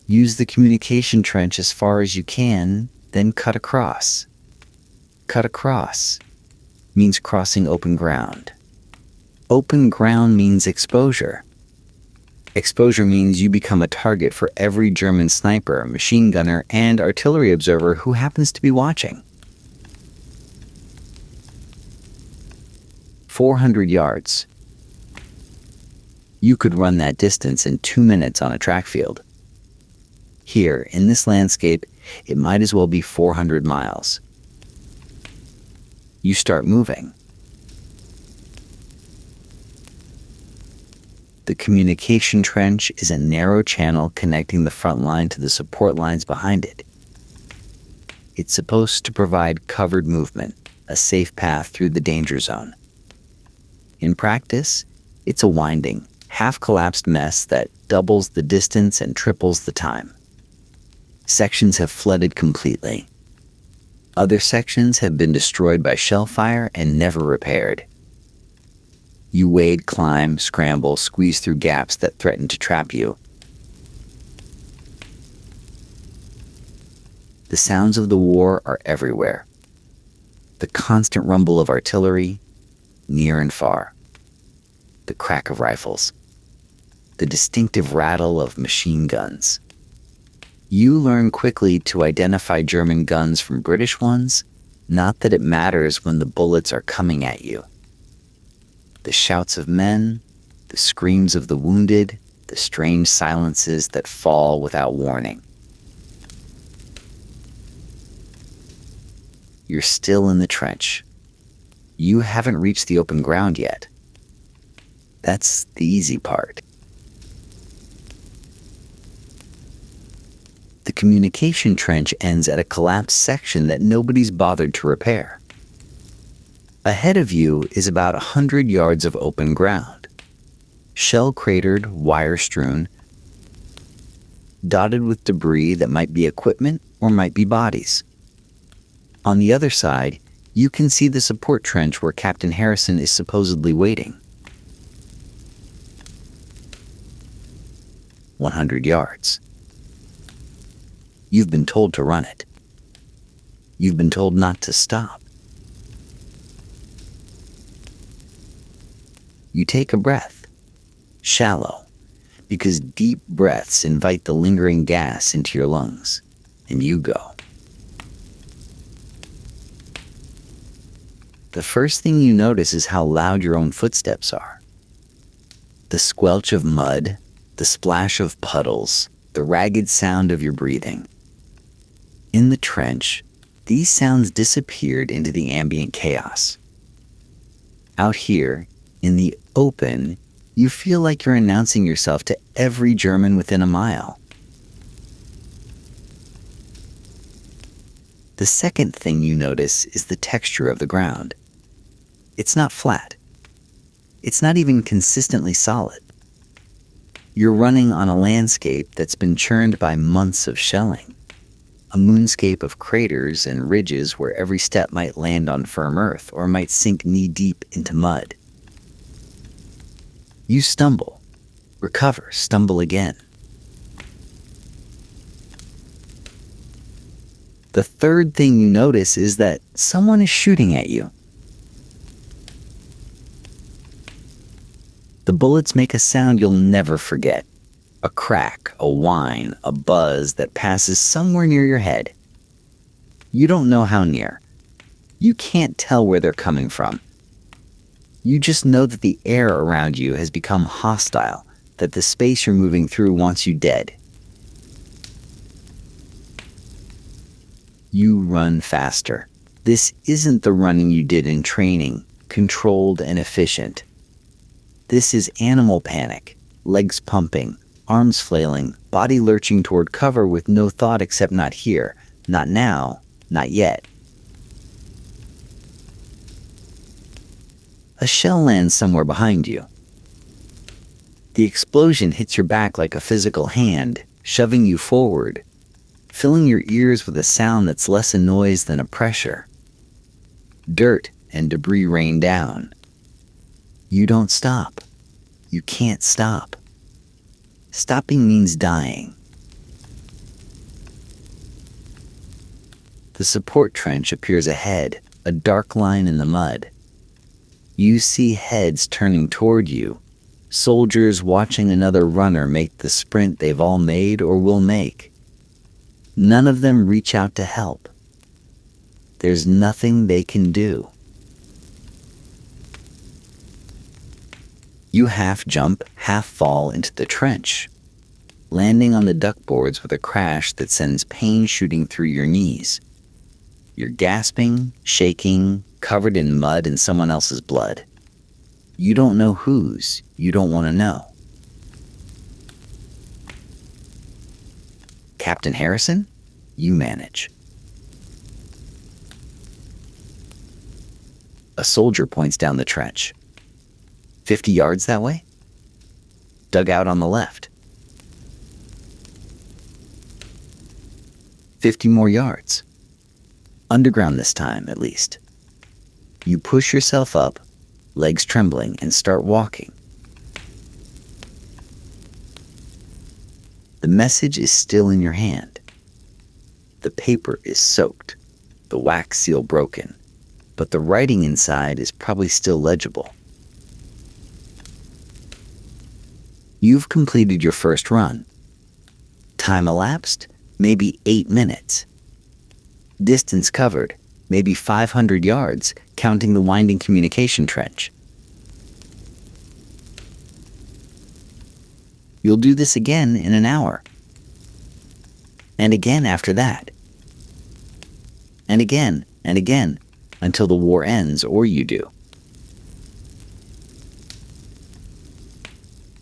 Use the communication trench as far as you can, then cut across. Cut across means crossing open ground. Open ground means exposure. Exposure means you become a target for every German sniper, machine gunner, and artillery observer who happens to be watching. 400 yards. You could run that distance in 2 minutes on a track field. Here, in this landscape, it might as well be 400 miles. You start moving. The communication trench is a narrow channel connecting the front line to the support lines behind it. It's supposed to provide covered movement, a safe path through the danger zone. In practice, it's a winding, half-collapsed mess that doubles the distance and triples the time. Sections have flooded completely. Other sections have been destroyed by shell fire and never repaired. You wade, climb, scramble, squeeze through gaps that threaten to trap you. The sounds of the war are everywhere. The constant rumble of artillery, near and far. The crack of rifles. The distinctive rattle of machine guns. You learn quickly to identify German guns from British ones, not that it matters when the bullets are coming at you. The shouts of men, the screams of the wounded, the strange silences that fall without warning. You're still in the trench. You haven't reached the open ground yet. That's the easy part. The communication trench ends at a collapsed section that nobody's bothered to repair. Ahead of you is about 100 yards of open ground. Shell-cratered, wire-strewn, dotted with debris that might be equipment or might be bodies. On the other side, you can see the support trench where Captain Harrison is supposedly waiting. 100 yards. You've been told to run it. You've been told not to stop. You take a breath, shallow, because deep breaths invite the lingering gas into your lungs, and you go. The first thing you notice is how loud your own footsteps are. The squelch of mud, the splash of puddles, the ragged sound of your breathing. In the trench, these sounds disappeared into the ambient chaos. Out here, in the open, you feel like you're announcing yourself to every German within a mile. The second thing you notice is the texture of the ground. It's not flat. It's not even consistently solid. You're running on a landscape that's been churned by months of shelling. A moonscape of craters and ridges where every step might land on firm earth or might sink knee-deep into mud. You stumble, recover, stumble again. The third thing you notice is that someone is shooting at you. The bullets make a sound you'll never forget. A crack, a whine, a buzz that passes somewhere near your head. You don't know how near. You can't tell where they're coming from. You just know that the air around you has become hostile, that the space you're moving through wants you dead. You run faster. This isn't the running you did in training, controlled and efficient. This is animal panic, legs pumping, arms flailing, body lurching toward cover with no thought except not here, not now, not yet. A shell lands somewhere behind you. The explosion hits your back like a physical hand, shoving you forward. filling your ears with a sound that's less a noise than a pressure. Dirt and debris rain down. You don't stop. You can't stop. Stopping means dying. The support trench appears ahead, a dark line in the mud. You see heads turning toward you, soldiers watching another runner make the sprint they've all made or will make. None of them reach out to help. There's nothing they can do. You half jump, half fall into the trench, landing on the duckboards with a crash that sends pain shooting through your knees. You're gasping, shaking, covered in mud and someone else's blood. You don't know whose. You don't want to know. Captain Harrison? You manage. A soldier points down the trench. 50 yards that way? Dugout on the left. 50 more yards. Underground this time, at least. You push yourself up, legs trembling, and start walking. The message is still in your hand. The paper is soaked, the wax seal broken, but the writing inside is probably still legible. You've completed your first run. Time elapsed, maybe 8 minutes. Distance covered, maybe 500 yards, counting the winding communication trench. You'll do this again in an hour. And again after that. And again, until the war ends or you do.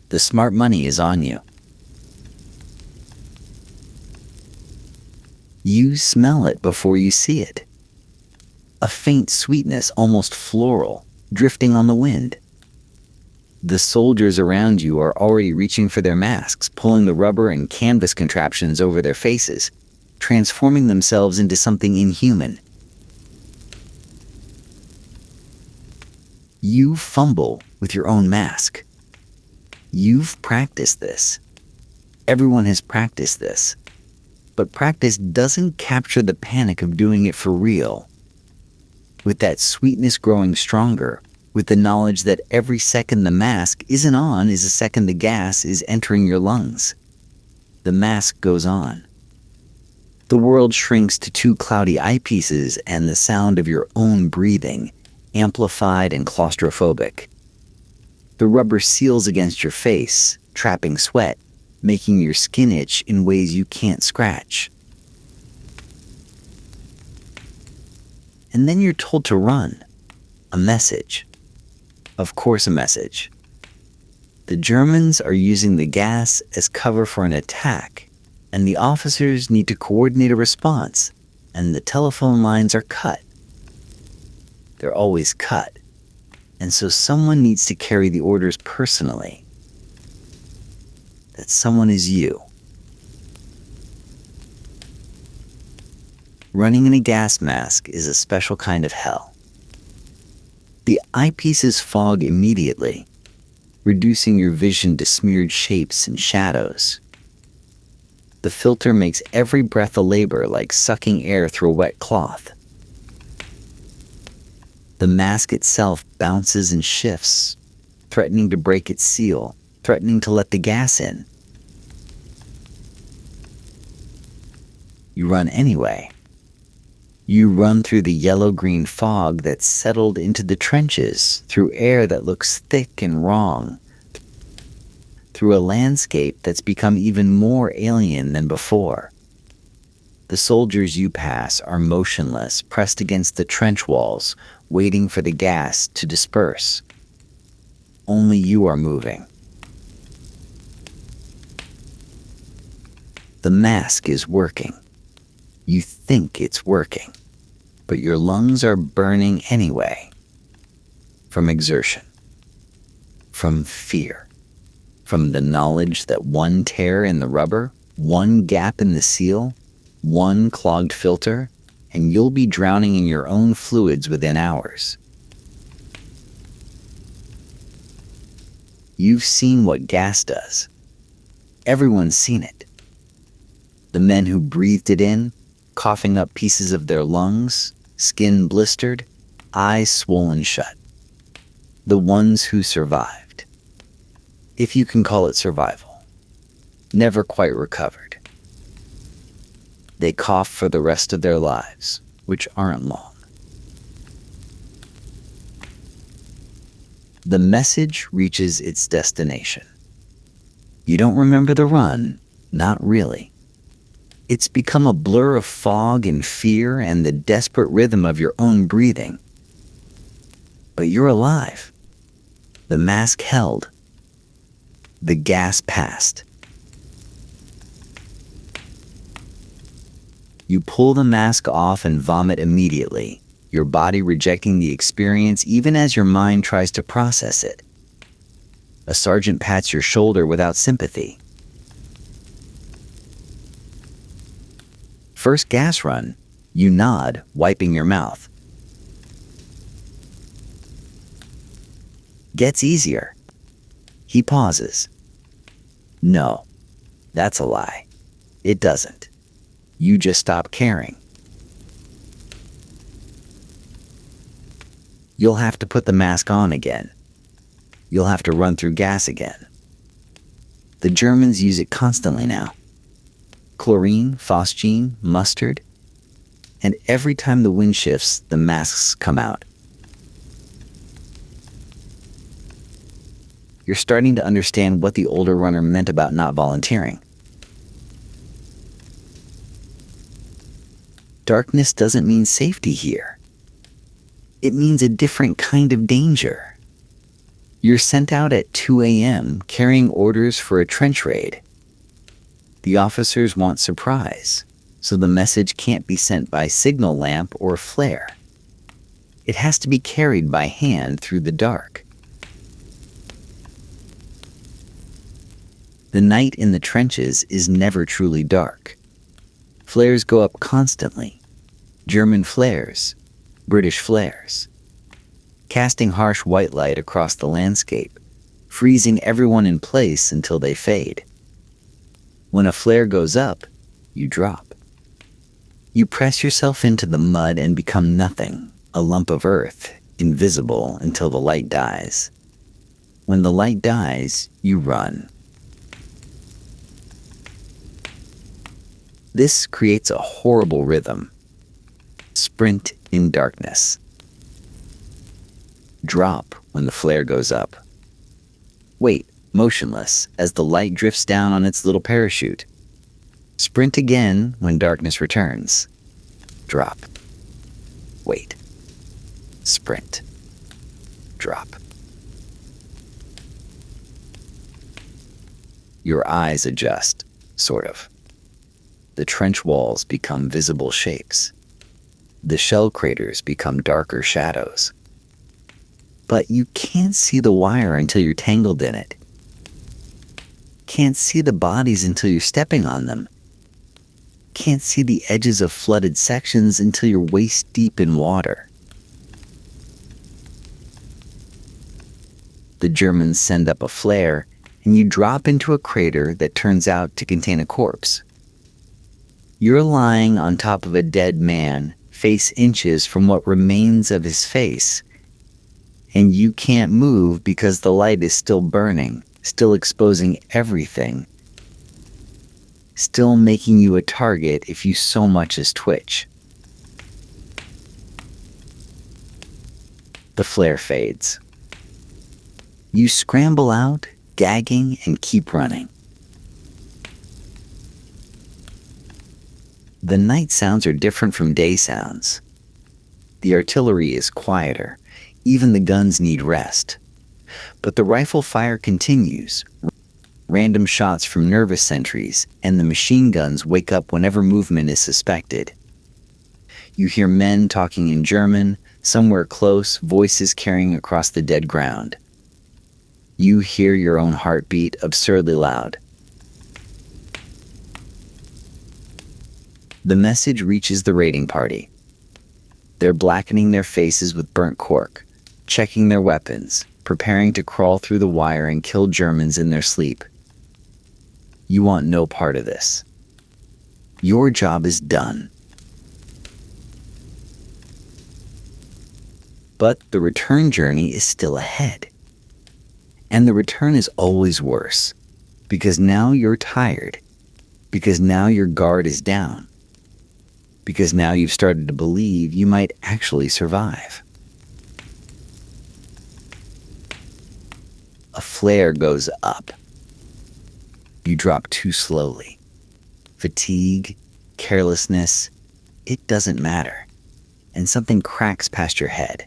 The smart money is on you. You smell it before you see it. A faint sweetness, almost floral, drifting on the wind. The soldiers around you are already reaching for their masks, pulling the rubber and canvas contraptions over their faces, transforming themselves into something inhuman. You fumble with your own mask. You've practiced this. Everyone has practiced this. But practice doesn't capture the panic of doing it for real. With that sweetness growing stronger, with the knowledge that every second the mask isn't on is a second the gas is entering your lungs. The mask goes on. The world shrinks to 2 cloudy eyepieces and the sound of your own breathing, amplified and claustrophobic. The rubber seals against your face, trapping sweat, making your skin itch in ways you can't scratch. And then you're told to run. A message. Of course, a message. The Germans are using the gas as cover for an attack, and the officers need to coordinate a response, and the telephone lines are cut. They're always cut, and so someone needs to carry the orders personally. That someone is you. Running in a gas mask is a special kind of hell. The eyepieces fog immediately, reducing your vision to smeared shapes and shadows. The filter makes every breath a labor, like sucking air through a wet cloth. The mask itself bounces and shifts, threatening to break its seal, threatening to let the gas in. You run anyway. You run through the yellow-green fog that's settled into the trenches, through air that looks thick and wrong, through a landscape that's become even more alien than before. The soldiers you pass are motionless, pressed against the trench walls, waiting for the gas to disperse. Only you are moving. The mask is working. You think it's working, but your lungs are burning anyway. From exertion, from fear, from the knowledge that one tear in the rubber, one gap in the seal, One clogged filter, and you'll be drowning in your own fluids within hours. You've seen what gas does. Everyone's seen it. The men who breathed it in, coughing up pieces of their lungs, skin blistered, eyes swollen shut. The ones who survived. If you can call it survival. Never quite recovered. They cough for the rest of their lives, which aren't long. The message reaches its destination. You don't remember the run, not really. It's become a blur of fog and fear and the desperate rhythm of your own breathing. But you're alive. The mask held. The gas passed. You pull the mask off and vomit immediately, your body rejecting the experience even as your mind tries to process it. A sergeant pats your shoulder without sympathy. First gas run, you nod, wiping your mouth. Gets easier. He pauses. No, that's a lie. It doesn't. You just stop caring. You'll have to put the mask on again. You'll have to run through gas again. The Germans use it constantly now. Chlorine, phosgene, mustard. And every time the wind shifts, the masks come out. You're starting to understand what the older runner meant about not volunteering. Darkness doesn't mean safety here. It means a different kind of danger. You're sent out at 2 a.m. carrying orders for a trench raid. The officers want surprise, so the message can't be sent by signal lamp or flare. It has to be carried by hand through the dark. The night in the trenches is never truly dark. Flares go up constantly. German flares, British flares, casting harsh white light across the landscape, freezing everyone in place until they fade. When a flare goes up, you drop. You press yourself into the mud and become nothing, a lump of earth, invisible until the light dies. When the light dies, you run. This creates a horrible rhythm. Sprint in darkness. Drop when the flare goes up. Wait, motionless, as the light drifts down on its little parachute. Sprint again when darkness returns. Drop. Wait. Sprint. Drop. Your eyes adjust, sort of. The trench walls become visible shapes. The shell craters become darker shadows. But you can't see the wire until you're tangled in it. Can't see the bodies until you're stepping on them. Can't see the edges of flooded sections until you're waist deep in water. The Germans send up a flare, and you drop into a crater that turns out to contain a corpse. You're lying on top of a dead man, face inches from what remains of his face. And you can't move because the light is still burning, still exposing everything, still making you a target if you so much as twitch. The flare fades. You scramble out, gagging, and keep running. The night sounds are different from day sounds. The artillery is quieter. Even the guns need rest. But the rifle fire continues. Random shots from nervous sentries, and the machine guns wake up whenever movement is suspected. You hear men talking in German, somewhere close, voices carrying across the dead ground. You hear your own heartbeat absurdly loud. The message reaches the raiding party. They're blackening their faces with burnt cork, checking their weapons, preparing to crawl through the wire and kill Germans in their sleep. You want no part of this. Your job is done. But the return journey is still ahead. And the return is always worse, because now you're tired, because now your guard is down, because now you've started to believe you might actually survive. A flare goes up. You drop too slowly. Fatigue, carelessness, it doesn't matter. And something cracks past your head.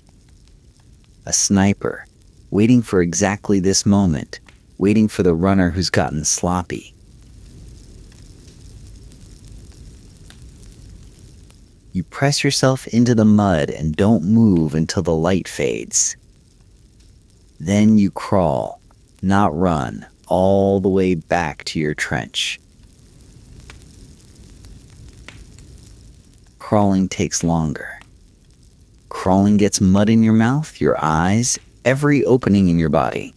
A sniper, waiting for exactly this moment, waiting for the runner who's gotten sloppy. You press yourself into the mud and don't move until the light fades. Then you crawl, not run, all the way back to your trench. Crawling takes longer. Crawling gets mud in your mouth, your eyes, every opening in your body.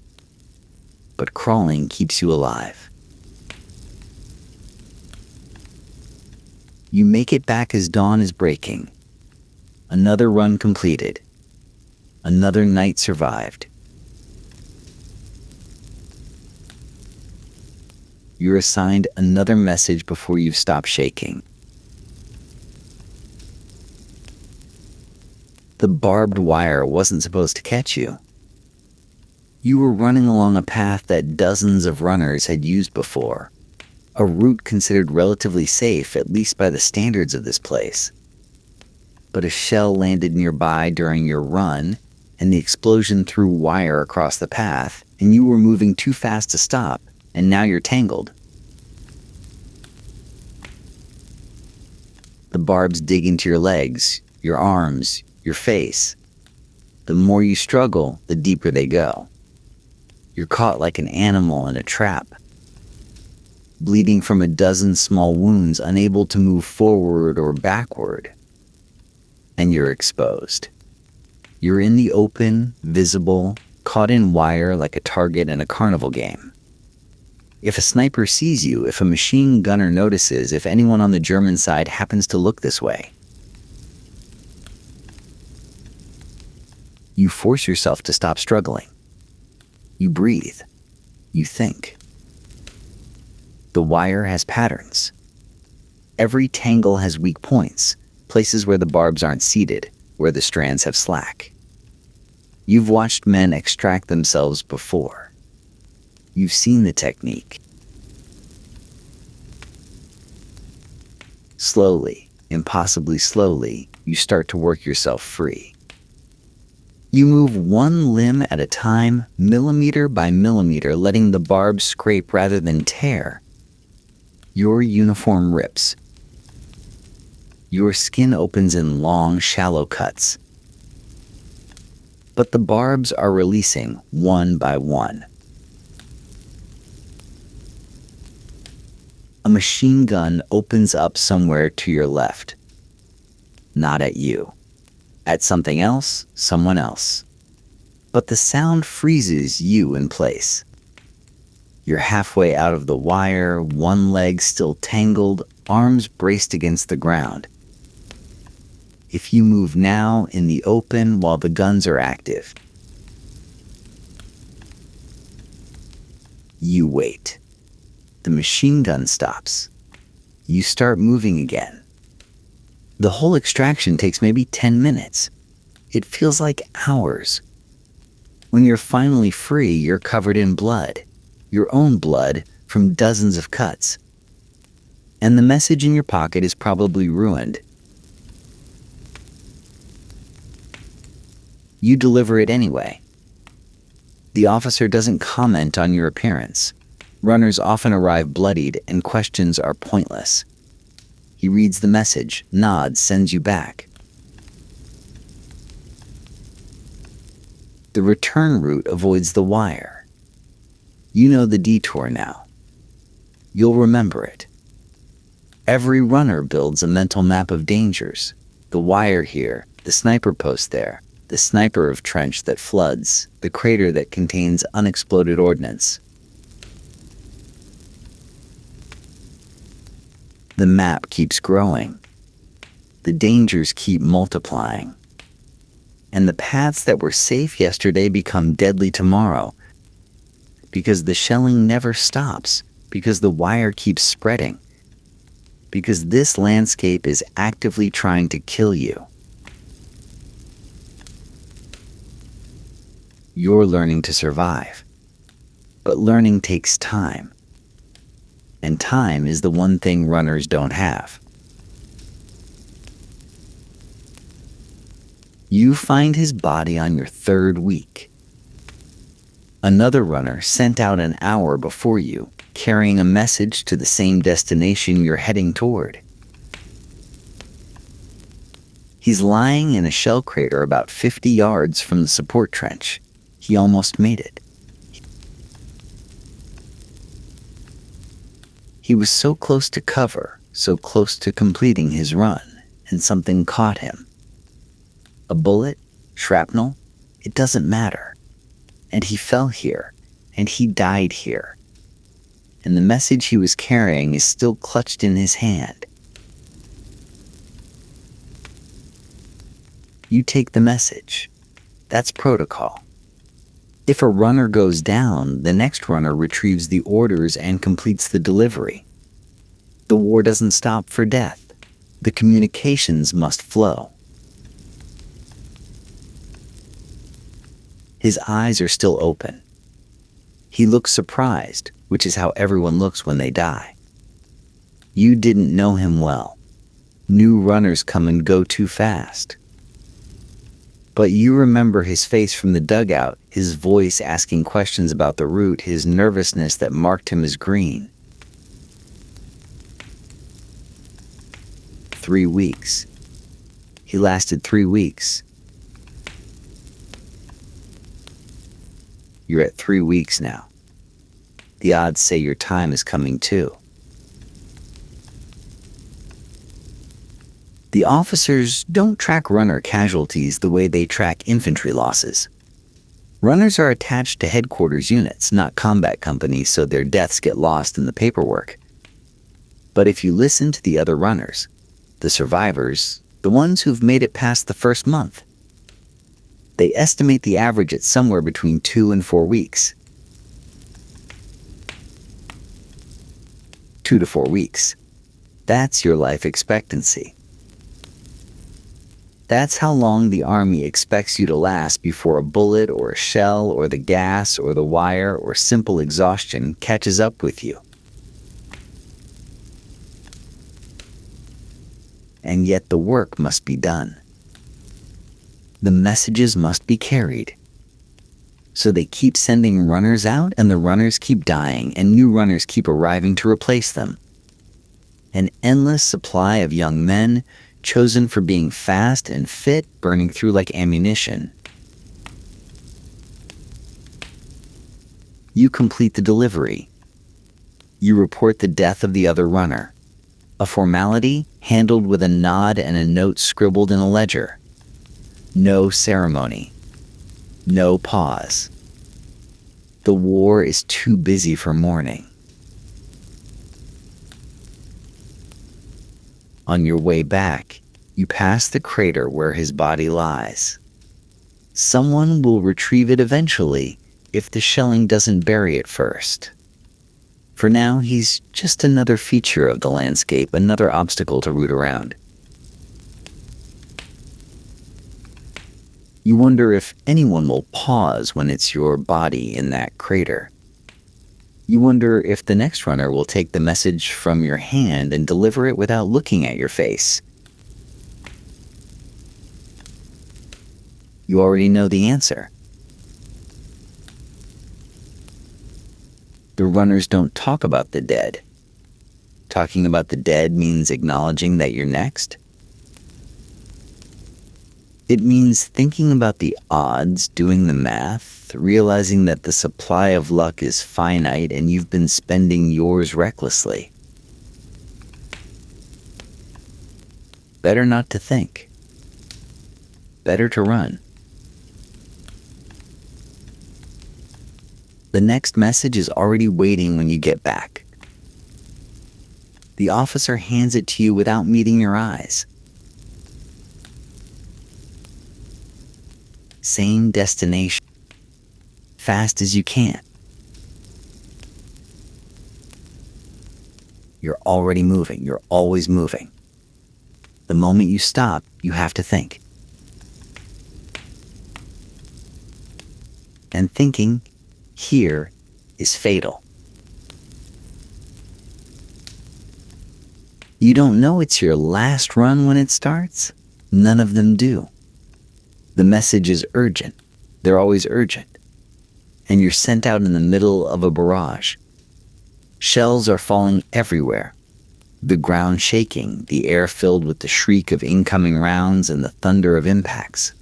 But crawling keeps you alive. You make it back as dawn is breaking. Another run completed. Another night survived. You're assigned another message before you've stopped shaking. The barbed wire wasn't supposed to catch you. You were running along a path that dozens of runners had used before, a route considered relatively safe, at least by the standards of this place. But a shell landed nearby during your run, and the explosion threw wire across the path, and you were moving too fast to stop, and now you're tangled. The barbs dig into your legs, your arms, your face. The more you struggle, the deeper they go. You're caught like an animal in a trap, bleeding from a dozen small wounds, unable to move forward or backward. And you're exposed. You're in the open, visible, caught in wire like a target in a carnival game. If a sniper sees you, if a machine gunner notices, if anyone on the German side happens to look this way, you force yourself to stop struggling. You breathe. You think. The wire has patterns. Every tangle has weak points, places where the barbs aren't seated, where the strands have slack. You've watched men extract themselves before. You've seen the technique. Slowly, impossibly slowly, you start to work yourself free. You move one limb at a time, millimeter by millimeter, letting the barbs scrape rather than tear. Your uniform rips. Your skin opens in long, shallow cuts. But the barbs are releasing one by one. A machine gun opens up somewhere to your left. Not at you. At something else, someone else. But the sound freezes you in place. You're halfway out of the wire, one leg still tangled, arms braced against the ground. If you move now in the open while the guns are active, you wait. The machine gun stops. You start moving again. The whole extraction takes maybe 10 minutes. It feels like hours. When you're finally free, you're covered in blood. Your own blood from dozens of cuts. And the message in your pocket is probably ruined. You deliver it anyway. The officer doesn't comment on your appearance. Runners often arrive bloodied, and questions are pointless. He reads the message, nods, sends you back. The return route avoids the wire. You know the detour now. You'll remember it. Every runner builds a mental map of dangers. The wire here, the sniper post there, the sniper of trench that floods, the crater that contains unexploded ordnance. The map keeps growing. The dangers keep multiplying. And the paths that were safe yesterday become deadly tomorrow. Because the shelling never stops. Because the wire keeps spreading. Because this landscape is actively trying to kill you. You're learning to survive. But learning takes time. And time is the one thing runners don't have. You find his body on your third week. Another runner sent out an hour before you, carrying a message to the same destination you're heading toward. He's lying in a shell crater about 50 yards from the support trench. He almost made it. He was so close to cover, so close to completing his run, and something caught him. A bullet? Shrapnel? It doesn't matter. And he fell here, and he died here. And the message he was carrying is still clutched in his hand. You take the message. That's protocol. If a runner goes down, the next runner retrieves the orders and completes the delivery. The war doesn't stop for death. The communications must flow. His eyes are still open. He looks surprised, which is how everyone looks when they die. You didn't know him well. New runners come and go too fast. But you remember his face from the dugout, his voice asking questions about the route, his nervousness that marked him as green. 3 weeks. He lasted 3 weeks. You're at 3 weeks now. The odds say your time is coming too. The officers don't track runner casualties the way they track infantry losses. Runners are attached to headquarters units, not combat companies, so their deaths get lost in the paperwork. But if you listen to the other runners, the survivors, the ones who've made it past the first month, they estimate the average at somewhere between 2 and 4 weeks. 2 to 4 weeks. That's your life expectancy. That's how long the army expects you to last before a bullet or a shell or the gas or the wire or simple exhaustion catches up with you. And yet the work must be done. The messages must be carried. So they keep sending runners out, and the runners keep dying, and new runners keep arriving to replace them. An endless supply of young men, chosen for being fast and fit, burning through like ammunition. You complete the delivery. You report the death of the other runner. A formality handled with a nod and a note scribbled in a ledger. No ceremony. No pause. The war is too busy for mourning. On your way back, you pass the crater where his body lies. Someone will retrieve it eventually if the shelling doesn't bury it first. For now, he's just another feature of the landscape, another obstacle to root around. You wonder if anyone will pause when it's your body in that crater. You wonder if the next runner will take the message from your hand and deliver it without looking at your face. You already know the answer. The runners don't talk about the dead. Talking about the dead means acknowledging that you're next. It means thinking about the odds, doing the math, realizing that the supply of luck is finite and you've been spending yours recklessly. Better not to think. Better to run. The next message is already waiting when you get back. The officer hands it to you without meeting your eyes. Same destination. Fast as you can. You're already moving. You're always moving. The moment you stop, you have to think. And thinking here is fatal. You don't know it's your last run when it starts. None of them do. The message is urgent. They're always urgent. And you're sent out in the middle of a barrage. Shells are falling everywhere. The ground shaking, the air filled with the shriek of incoming rounds and the thunder of impacts.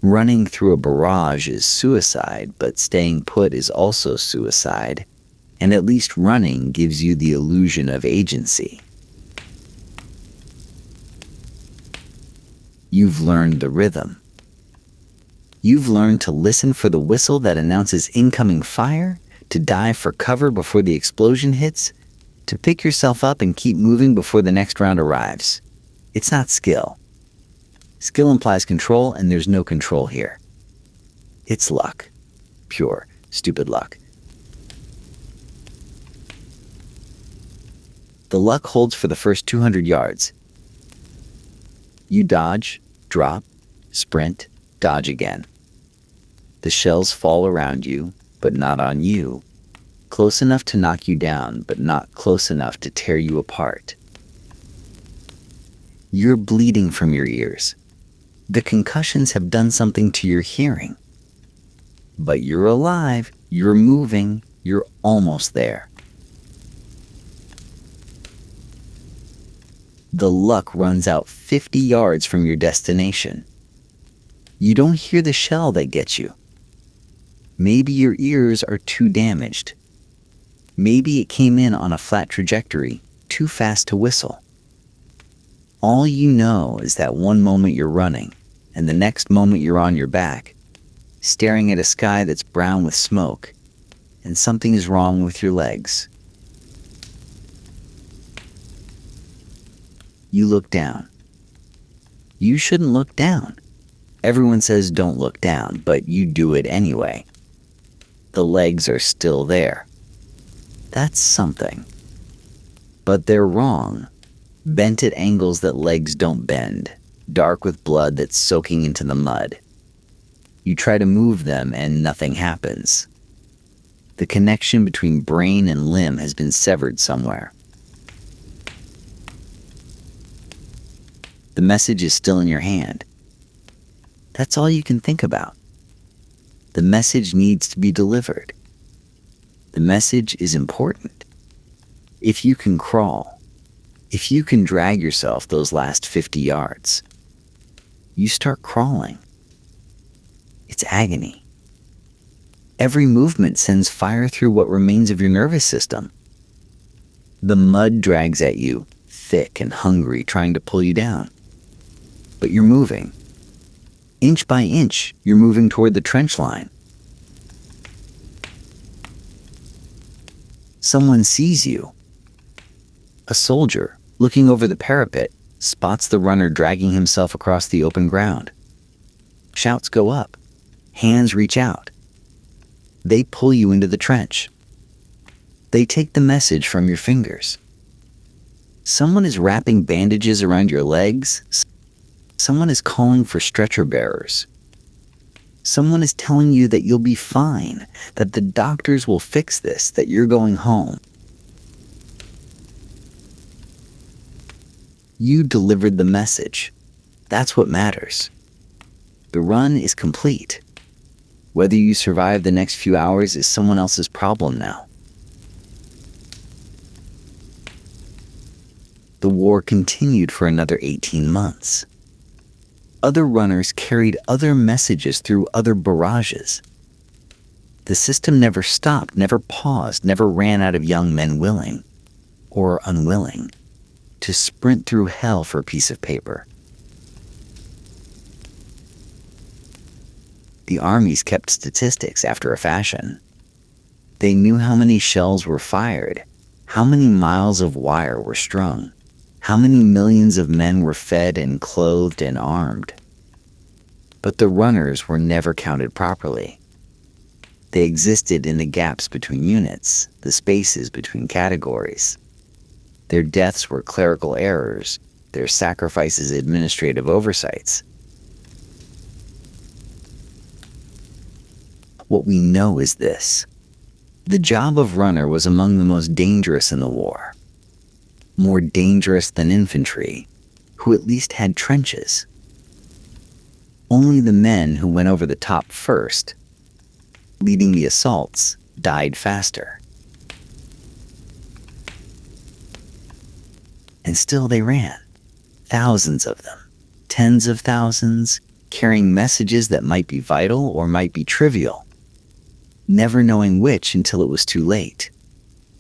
Running through a barrage is suicide, but staying put is also suicide, and at least running gives you the illusion of agency. You've learned the rhythm. You've learned to listen for the whistle that announces incoming fire, to dive for cover before the explosion hits, to pick yourself up and keep moving before the next round arrives. It's not skill. Skill implies control, and there's no control here. It's luck. Pure, stupid luck. The luck holds for the first 200 yards. You dodge, drop, sprint, dodge again. The shells fall around you, but not on you. Close enough to knock you down, but not close enough to tear you apart. You're bleeding from your ears. The concussions have done something to your hearing. But you're alive, you're moving, you're almost there. The luck runs out 50 yards from your destination. You don't hear the shell that gets you. Maybe your ears are too damaged. Maybe it came in on a flat trajectory, too fast to whistle. All you know is that one moment you're running, and the next moment you're on your back, staring at a sky that's brown with smoke, and something is wrong with your legs. You look down. You shouldn't look down. Everyone says don't look down, but you do it anyway. The legs are still there. That's something. But they're wrong. Bent at angles that legs don't bend. Dark with blood that's soaking into the mud. You try to move them and nothing happens. The connection between brain and limb has been severed somewhere. The message is still in your hand. That's all you can think about. The message needs to be delivered. The message is important. If you can crawl, if you can drag yourself those last 50 yards, you start crawling. It's agony. Every movement sends fire through what remains of your nervous system. The mud drags at you, thick and hungry, trying to pull you down. But you're moving. Inch by inch, you're moving toward the trench line. Someone sees you. A soldier, looking over the parapet, spots the runner dragging himself across the open ground. Shouts go up. Hands reach out. They pull you into the trench. They take the message from your fingers. Someone is wrapping bandages around your legs. Someone is calling for stretcher bearers. Someone is telling you that you'll be fine, that the doctors will fix this, that you're going home. You delivered the message. That's what matters. The run is complete. Whether you survive the next few hours is someone else's problem now. The war continued for another 18 months. Other runners carried other messages through other barrages. The system never stopped, never paused, never ran out of young men willing or unwilling. to sprint through hell for a piece of paper. The armies kept statistics after a fashion. They knew how many shells were fired, how many miles of wire were strung, how many millions of men were fed and clothed and armed. But the runners were never counted properly. They existed in the gaps between units, the spaces between categories. Their deaths were clerical errors, their sacrifices administrative oversights. What we know is this: the job of runner was among the most dangerous in the war. More dangerous than infantry, who at least had trenches. Only the men who went over the top first, leading the assaults, died faster. And still they ran, thousands of them, tens of thousands, carrying messages that might be vital or might be trivial, never knowing which until it was too late.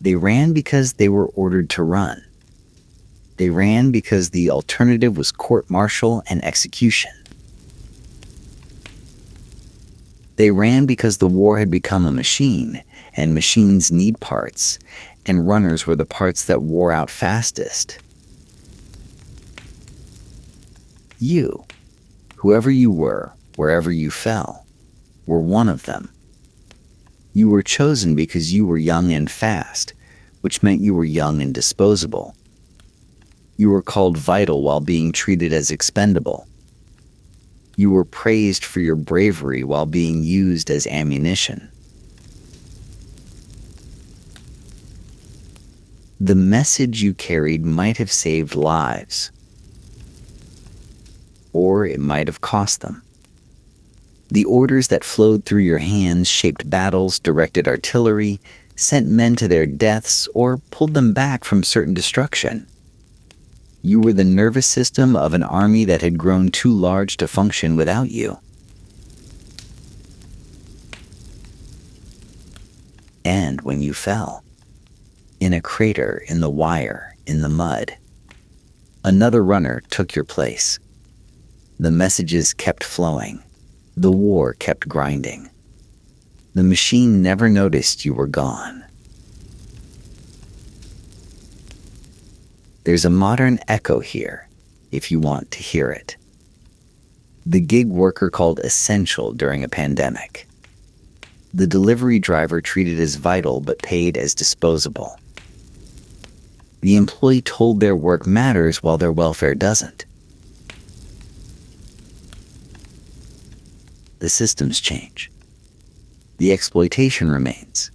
They ran because they were ordered to run. They ran because the alternative was court-martial and execution. They ran because the war had become a machine, and machines need parts, and runners were the parts that wore out fastest. You, whoever you were, wherever you fell, were one of them. You were chosen because you were young and fast, which meant you were young and disposable. You were called vital while being treated as expendable. You were praised for your bravery while being used as ammunition. The message you carried might have saved lives, or it might have cost them. The orders that flowed through your hands shaped battles, directed artillery, sent men to their deaths, or pulled them back from certain destruction. You were the nervous system of an army that had grown too large to function without you. And when you fell, in a crater, in the wire, in the mud, another runner took your place. The messages kept flowing. The war kept grinding. The machine never noticed you were gone. There's a modern echo here, if you want to hear it. The gig worker called essential during a pandemic. The delivery driver treated as vital but paid as disposable. The employee told their work matters while their welfare doesn't. The systems change. The exploitation remains.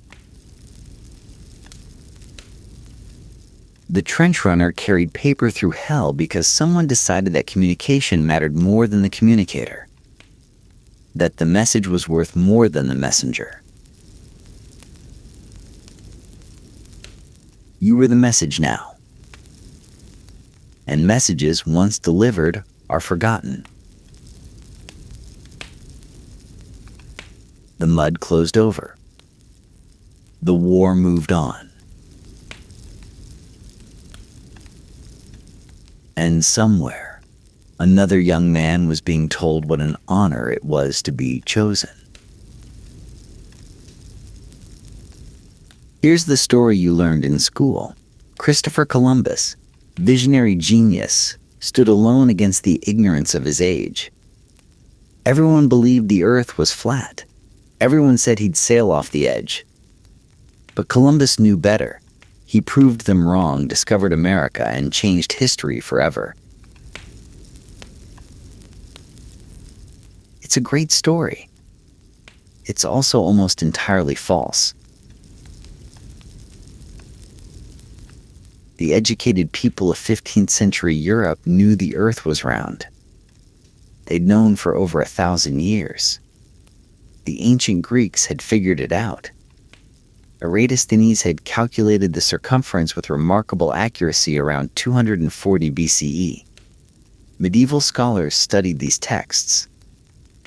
The trench runner carried paper through hell because someone decided that communication mattered more than the communicator, that the message was worth more than the messenger. You were the message now, and messages once delivered are forgotten. The mud closed over. The war moved on. And somewhere, another young man was being told what an honor it was to be chosen. Here's the story you learned in school. Christopher Columbus, visionary genius, stood alone against the ignorance of his age. Everyone believed the earth was flat. Everyone said he'd sail off the edge. But Columbus knew better. He proved them wrong, discovered America, and changed history forever. It's a great story. It's also almost entirely false. The educated people of 15th century Europe knew the earth was round. They'd known for over 1,000 years. The ancient Greeks had figured it out. Eratosthenes had calculated the circumference with remarkable accuracy around 240 BCE. Medieval scholars studied these texts.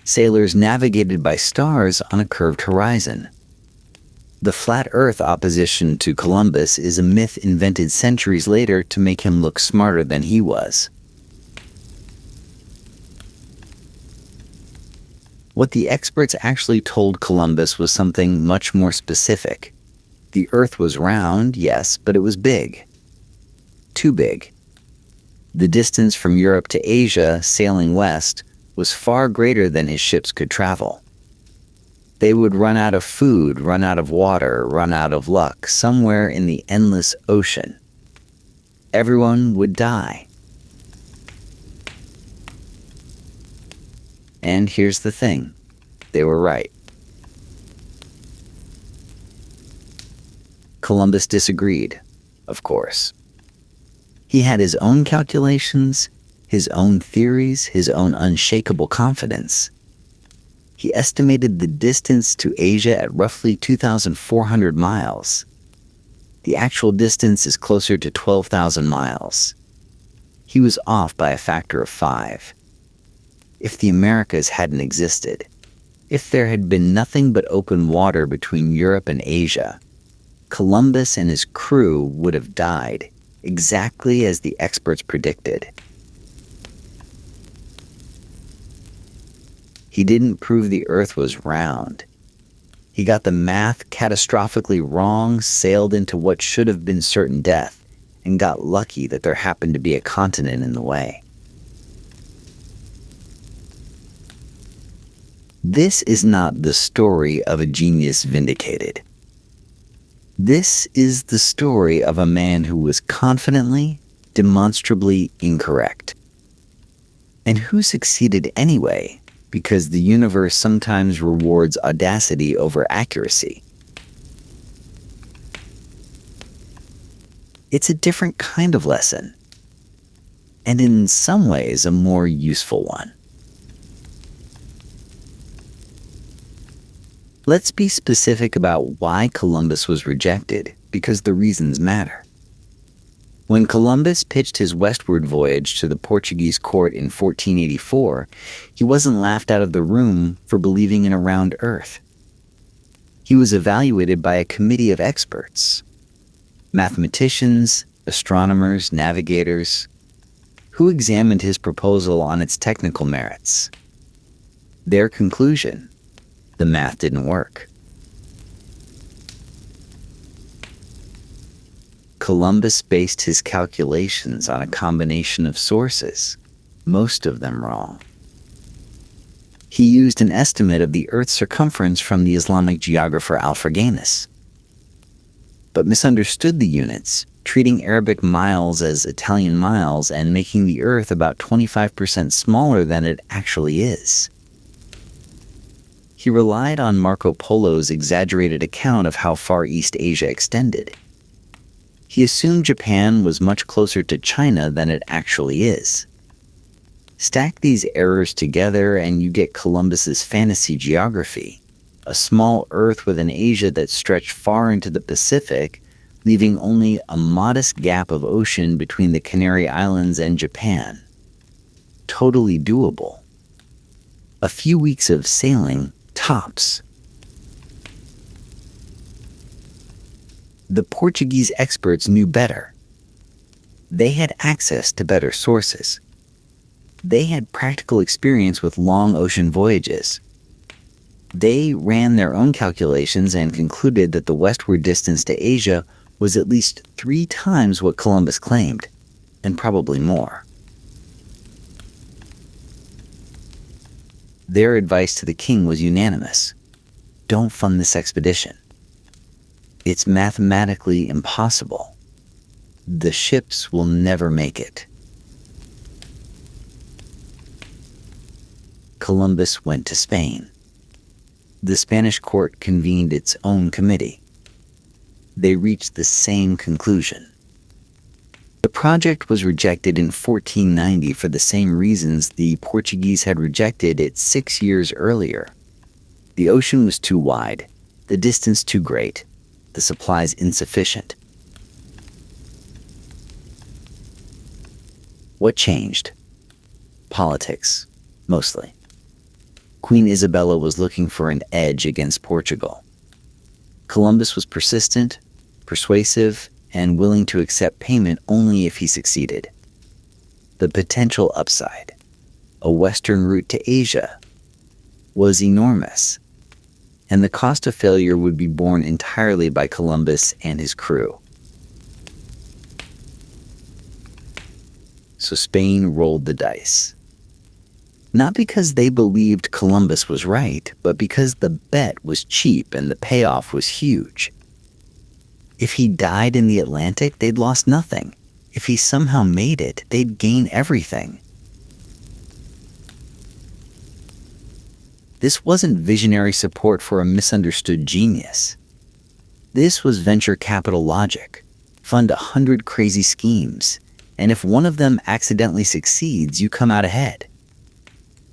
Sailors navigated by stars on a curved horizon. The flat earth opposition to Columbus is a myth invented centuries later to make him look smarter than he was. What the experts actually told Columbus was something much more specific. The earth was round, yes, but it was big. Too big. The distance from Europe to Asia, sailing west, was far greater than his ships could travel. They would run out of food, run out of water, run out of luck, somewhere in the endless ocean. Everyone would die. And here's the thing. They were right. Columbus disagreed, of course. He had his own calculations, his own theories, his own unshakable confidence. He estimated the distance to Asia at roughly 2,400 miles. The actual distance is closer to 12,000 miles. He was off by a factor of 5. If the Americas hadn't existed, if there had been nothing but open water between Europe and Asia, Columbus and his crew would have died, exactly as the experts predicted. He didn't prove the earth was round. He got the math catastrophically wrong, sailed into what should have been certain death, and got lucky that there happened to be a continent in the way. This is not the story of a genius vindicated. This is the story of a man who was confidently, demonstrably incorrect. And who succeeded anyway, because the universe sometimes rewards audacity over accuracy. It's a different kind of lesson, and in some ways a more useful one. Let's be specific about why Columbus was rejected, because the reasons matter. When Columbus pitched his westward voyage to the Portuguese court in 1484, he wasn't laughed out of the room for believing in a round earth. He was evaluated by a committee of experts, mathematicians, astronomers, navigators, who examined his proposal on its technical merits. Their conclusion: the math didn't work. Columbus based his calculations on a combination of sources, most of them wrong. He used an estimate of the Earth's circumference from the Islamic geographer Alfraganus, but misunderstood the units, treating Arabic miles as Italian miles and making the Earth about 25% smaller than it actually is. He relied on Marco Polo's exaggerated account of how far east Asia extended. He assumed Japan was much closer to China than it actually is. Stack these errors together and you get Columbus's fantasy geography, a small Earth with an Asia that stretched far into the Pacific, leaving only a modest gap of ocean between the Canary Islands and Japan. Totally doable. A few weeks of sailing, tops. The Portuguese experts knew better. They had access to better sources. They had practical experience with long ocean voyages. They ran their own calculations and concluded that the westward distance to Asia was at least 3 times what Columbus claimed, and probably more. Their advice to the king was unanimous. Don't fund this expedition. It's mathematically impossible. The ships will never make it. Columbus went to Spain. The Spanish court convened its own committee. They reached the same conclusion. The project was rejected in 1490 for the same reasons the Portuguese had rejected it 6 years earlier. The ocean was too wide, the distance too great, the supplies insufficient. What changed? Politics, mostly. Queen Isabella was looking for an edge against Portugal. Columbus was persistent, persuasive, and willing to accept payment only if he succeeded. The potential upside, a western route to Asia, was enormous, and the cost of failure would be borne entirely by Columbus and his crew. So Spain rolled the dice. Not because they believed Columbus was right, but because the bet was cheap and the payoff was huge. If he died in the Atlantic, they'd lost nothing. If he somehow made it, they'd gain everything. This wasn't visionary support for a misunderstood genius. This was venture capital logic. Fund 100 crazy schemes, and if one of them accidentally succeeds, you come out ahead.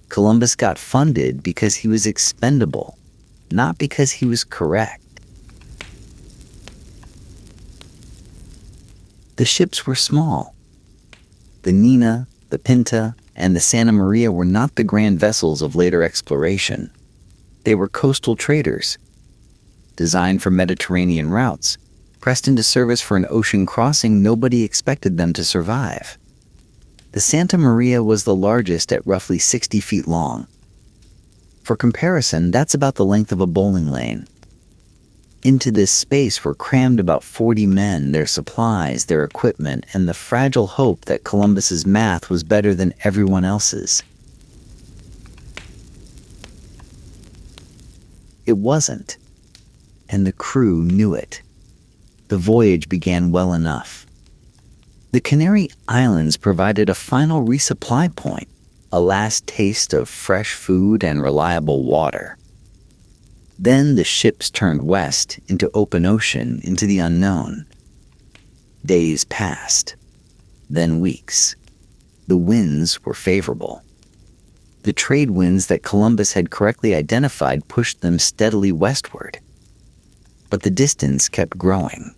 Columbus got funded because he was expendable, not because he was correct. The ships were small. The Nina, the Pinta, and the Santa Maria were not the grand vessels of later exploration. They were coastal traders, designed for Mediterranean routes, pressed into service for an ocean crossing nobody expected them to survive. The Santa Maria was the largest at roughly 60 feet long. For comparison, that's about the length of a bowling lane. Into this space were crammed about 40 men, their supplies, their equipment, and the fragile hope that Columbus's math was better than everyone else's. It wasn't, and the crew knew it. The voyage began well enough. The Canary Islands provided a final resupply point, a last taste of fresh food and reliable water. Then the ships turned west into open ocean, into the unknown. Days passed, then weeks. The winds were favorable. The trade winds that Columbus had correctly identified pushed them steadily westward. But the distance kept growing.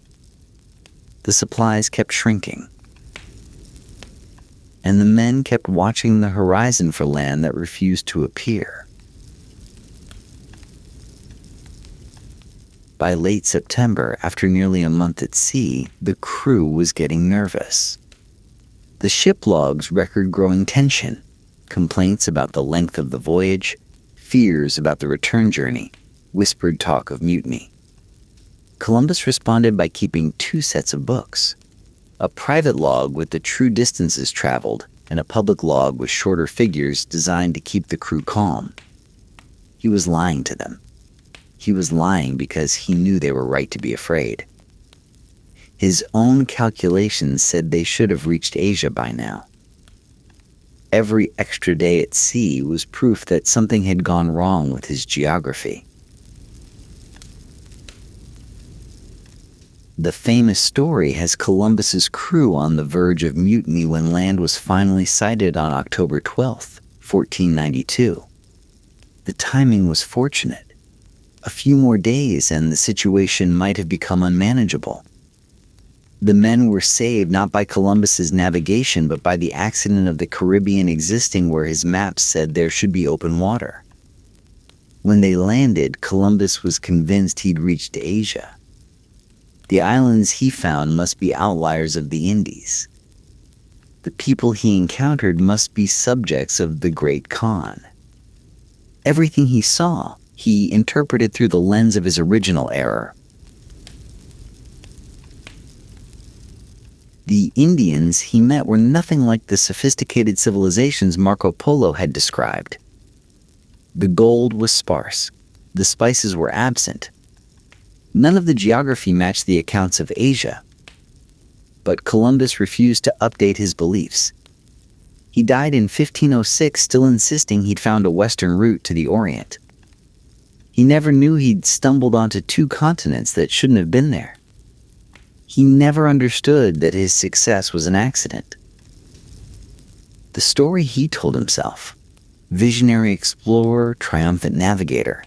The supplies kept shrinking. And the men kept watching the horizon for land that refused to appear. By late September, after nearly a month at sea, the crew was getting nervous. The ship logs record growing tension, complaints about the length of the voyage, fears about the return journey, whispered talk of mutiny. Columbus responded by keeping 2 sets of books, a private log with the true distances traveled and a public log with shorter figures designed to keep the crew calm. He was lying to them. He was lying because he knew they were right to be afraid. His own calculations said they should have reached Asia by now. Every extra day at sea was proof that something had gone wrong with his geography. The famous story has Columbus's crew on the verge of mutiny when land was finally sighted on October 12th, 1492. The timing was fortunate. A few more days and the situation might have become unmanageable. The men were saved not by Columbus's navigation but by the accident of the Caribbean existing where his maps said there should be open water. When they landed, Columbus was convinced he'd reached Asia. The islands he found must be outliers of the Indies. The people he encountered must be subjects of the Great Khan. Everything he saw, he interpreted through the lens of his original error. The Indians he met were nothing like the sophisticated civilizations Marco Polo had described. The gold was sparse. The spices were absent. None of the geography matched the accounts of Asia. But Columbus refused to update his beliefs. He died in 1506 still insisting he'd found a western route to the Orient. He never knew he'd stumbled onto 2 continents that shouldn't have been there. He never understood that his success was an accident. The story he told himself, visionary explorer, triumphant navigator,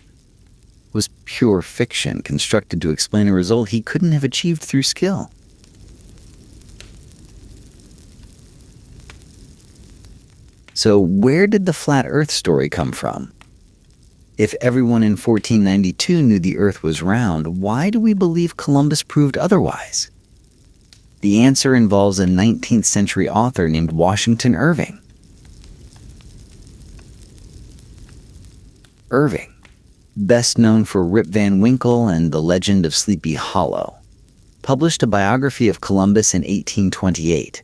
was pure fiction constructed to explain a result he couldn't have achieved through skill. So where did the flat Earth story come from? If everyone in 1492 knew the Earth was round, why do we believe Columbus proved otherwise? The answer involves a 19th century author named Washington Irving. Irving, best known for Rip Van Winkle and The Legend of Sleepy Hollow, published a biography of Columbus in 1828.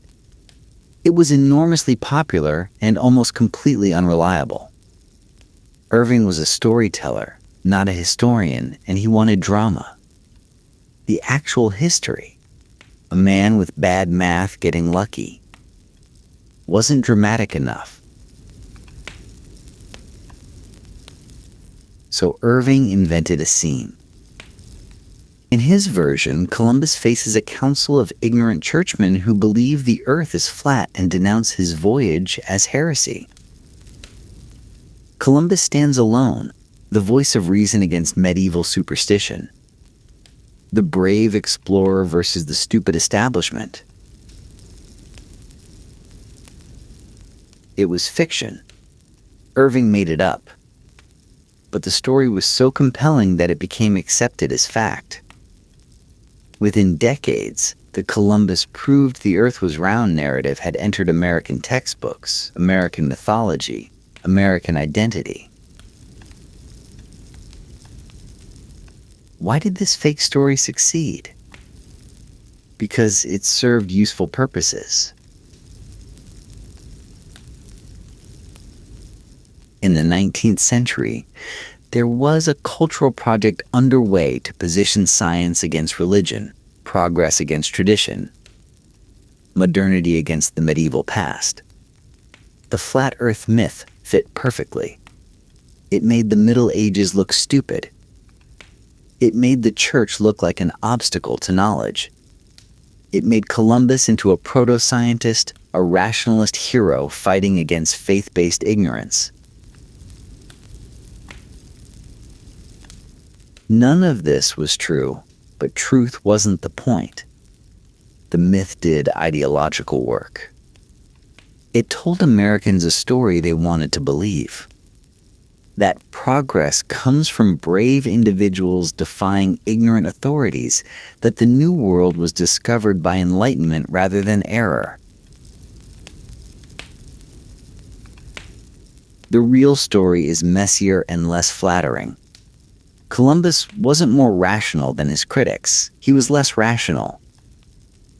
It was enormously popular and almost completely unreliable. Irving was a storyteller, not a historian, and he wanted drama. The actual history, a man with bad math getting lucky, wasn't dramatic enough. So Irving invented a scene. In his version, Columbus faces a council of ignorant churchmen who believe the earth is flat and denounce his voyage as heresy. Columbus stands alone, the voice of reason against medieval superstition. The brave explorer versus the stupid establishment. It was fiction. Irving made it up. But the story was so compelling that it became accepted as fact. Within decades, the Columbus proved the earth was round narrative had entered American textbooks, American mythology, American identity. Why did this fake story succeed? Because it served useful purposes. In the 19th century, there was a cultural project underway to position science against religion, progress against tradition, modernity against the medieval past. The flat earth myth fit perfectly. It made the Middle Ages look stupid. It made the church look like an obstacle to knowledge. It made Columbus into a proto-scientist, a rationalist hero fighting against faith-based ignorance. None of this was true, but truth wasn't the point. The myth did ideological work. It told Americans a story they wanted to believe. That progress comes from brave individuals defying ignorant authorities, that the New World was discovered by enlightenment rather than error. The real story is messier and less flattering. Columbus wasn't more rational than his critics. He was less rational.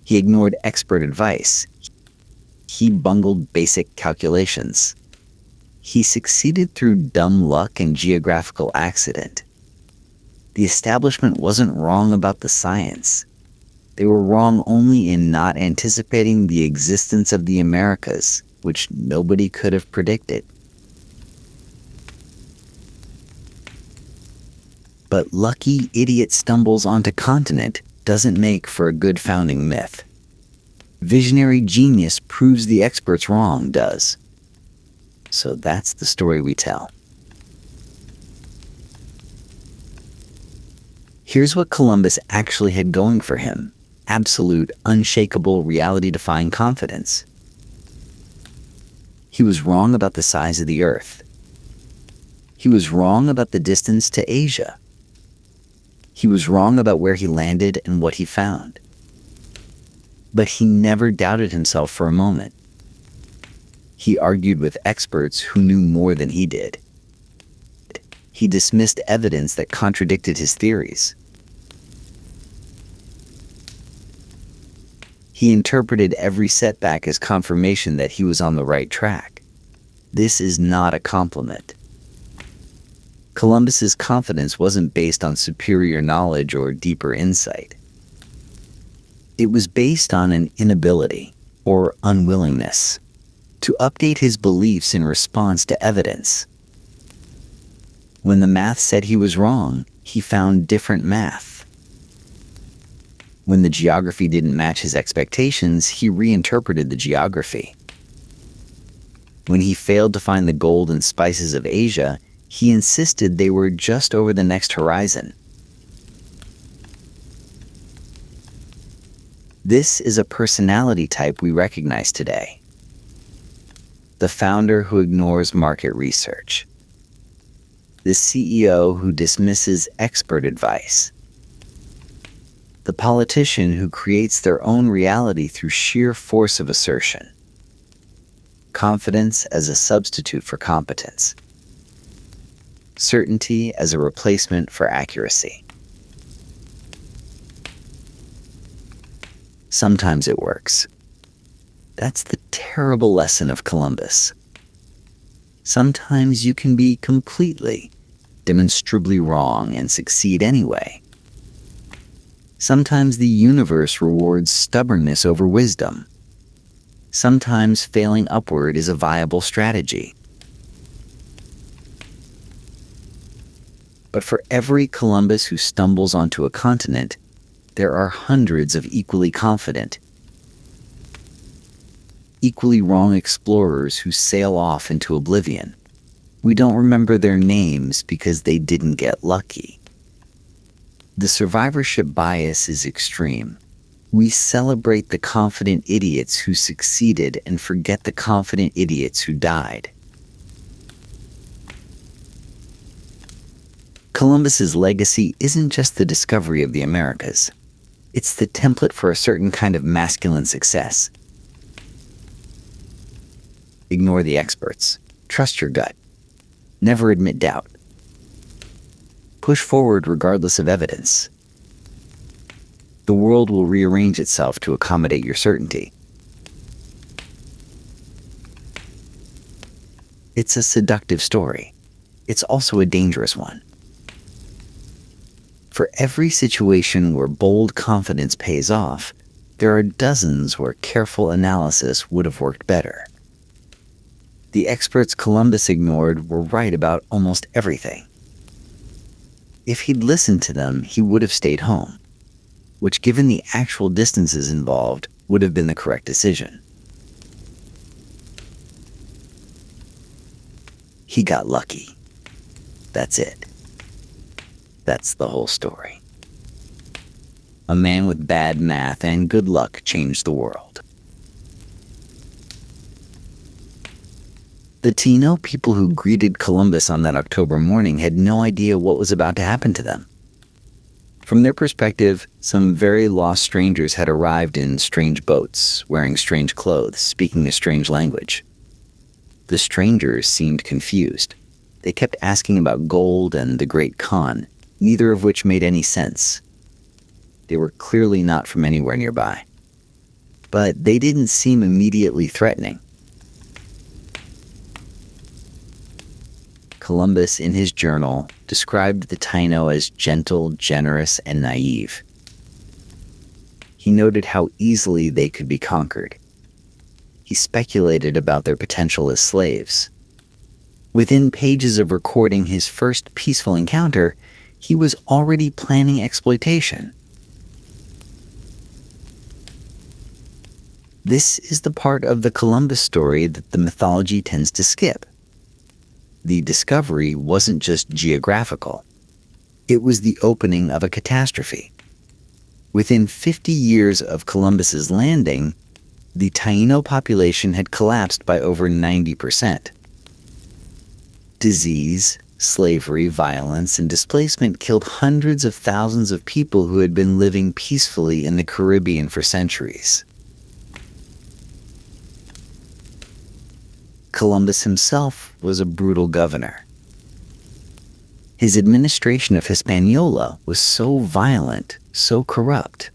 He ignored expert advice. He bungled basic calculations. He succeeded through dumb luck and geographical accident. The establishment wasn't wrong about the science. They were wrong only in not anticipating the existence of the Americas, which nobody could have predicted. But lucky idiot stumbles onto continent doesn't make for a good founding myth. Visionary genius proves the experts wrong does. So that's the story we tell. Here's what Columbus actually had going for him: absolute, unshakable, reality-defying confidence. He was wrong about the size of the earth. He was wrong about the distance to Asia. He was wrong about where he landed and what he found. But he never doubted himself for a moment. He argued with experts who knew more than he did. He dismissed evidence that contradicted his theories. He interpreted every setback as confirmation that he was on the right track. This is not a compliment. Columbus's confidence wasn't based on superior knowledge or deeper insight. It was based on an inability, or unwillingness, to update his beliefs in response to evidence. When the math said he was wrong, he found different math. When the geography didn't match his expectations, he reinterpreted the geography. When he failed to find the gold and spices of Asia, he insisted they were just over the next horizon. This is a personality type we recognize today. The founder who ignores market research. the CEO who dismisses expert advice, the politician who creates their own reality through sheer force of assertion, confidence as a substitute for competence, certainty as a replacement for accuracy. Sometimes it works. That's the terrible lesson of Columbus. Sometimes you can be completely, demonstrably wrong and succeed anyway. Sometimes the universe rewards stubbornness over wisdom. Sometimes failing upward is a viable strategy. But for every Columbus who stumbles onto a continent, there are hundreds of equally confident, equally wrong explorers who sail off into oblivion. We don't remember their names because they didn't get lucky. The survivorship bias is extreme. We celebrate the confident idiots who succeeded and forget the confident idiots who died. Columbus's legacy isn't just the discovery of the Americas. It's the template for a certain kind of masculine success. Ignore the experts. Trust your gut. Never admit doubt. Push forward regardless of evidence. The world will rearrange itself to accommodate your certainty. It's a seductive story. It's also a dangerous one. For every situation where bold confidence pays off, there are dozens where careful analysis would have worked better. The experts Columbus ignored were right about almost everything. If he'd listened to them, he would have stayed home, which, given the actual distances involved, would have been the correct decision. He got lucky. That's it. That's the whole story. A man with bad math and good luck changed the world. The Taino people who greeted Columbus on that October morning had no idea what was about to happen to them. From their perspective, some very lost strangers had arrived in strange boats, wearing strange clothes, speaking a strange language. The strangers seemed confused. They kept asking about gold and the Great Khan, neither of which made any sense. They were clearly not from anywhere nearby. But they didn't seem immediately threatening. Columbus, in his journal, described the Taino as gentle, generous, and naive. He noted how easily they could be conquered. He speculated about their potential as slaves. Within pages of recording his first peaceful encounter, he was already planning exploitation. This is the part of the Columbus story that the mythology tends to skip. The discovery wasn't just geographical. It was the opening of a catastrophe. Within 50 years of Columbus's landing, the Taino population had collapsed by over 90%. Disease, slavery, violence, and displacement killed hundreds of thousands of people who had been living peacefully in the Caribbean for centuries. Columbus himself was a brutal governor. His administration of Hispaniola was so violent, so corrupt,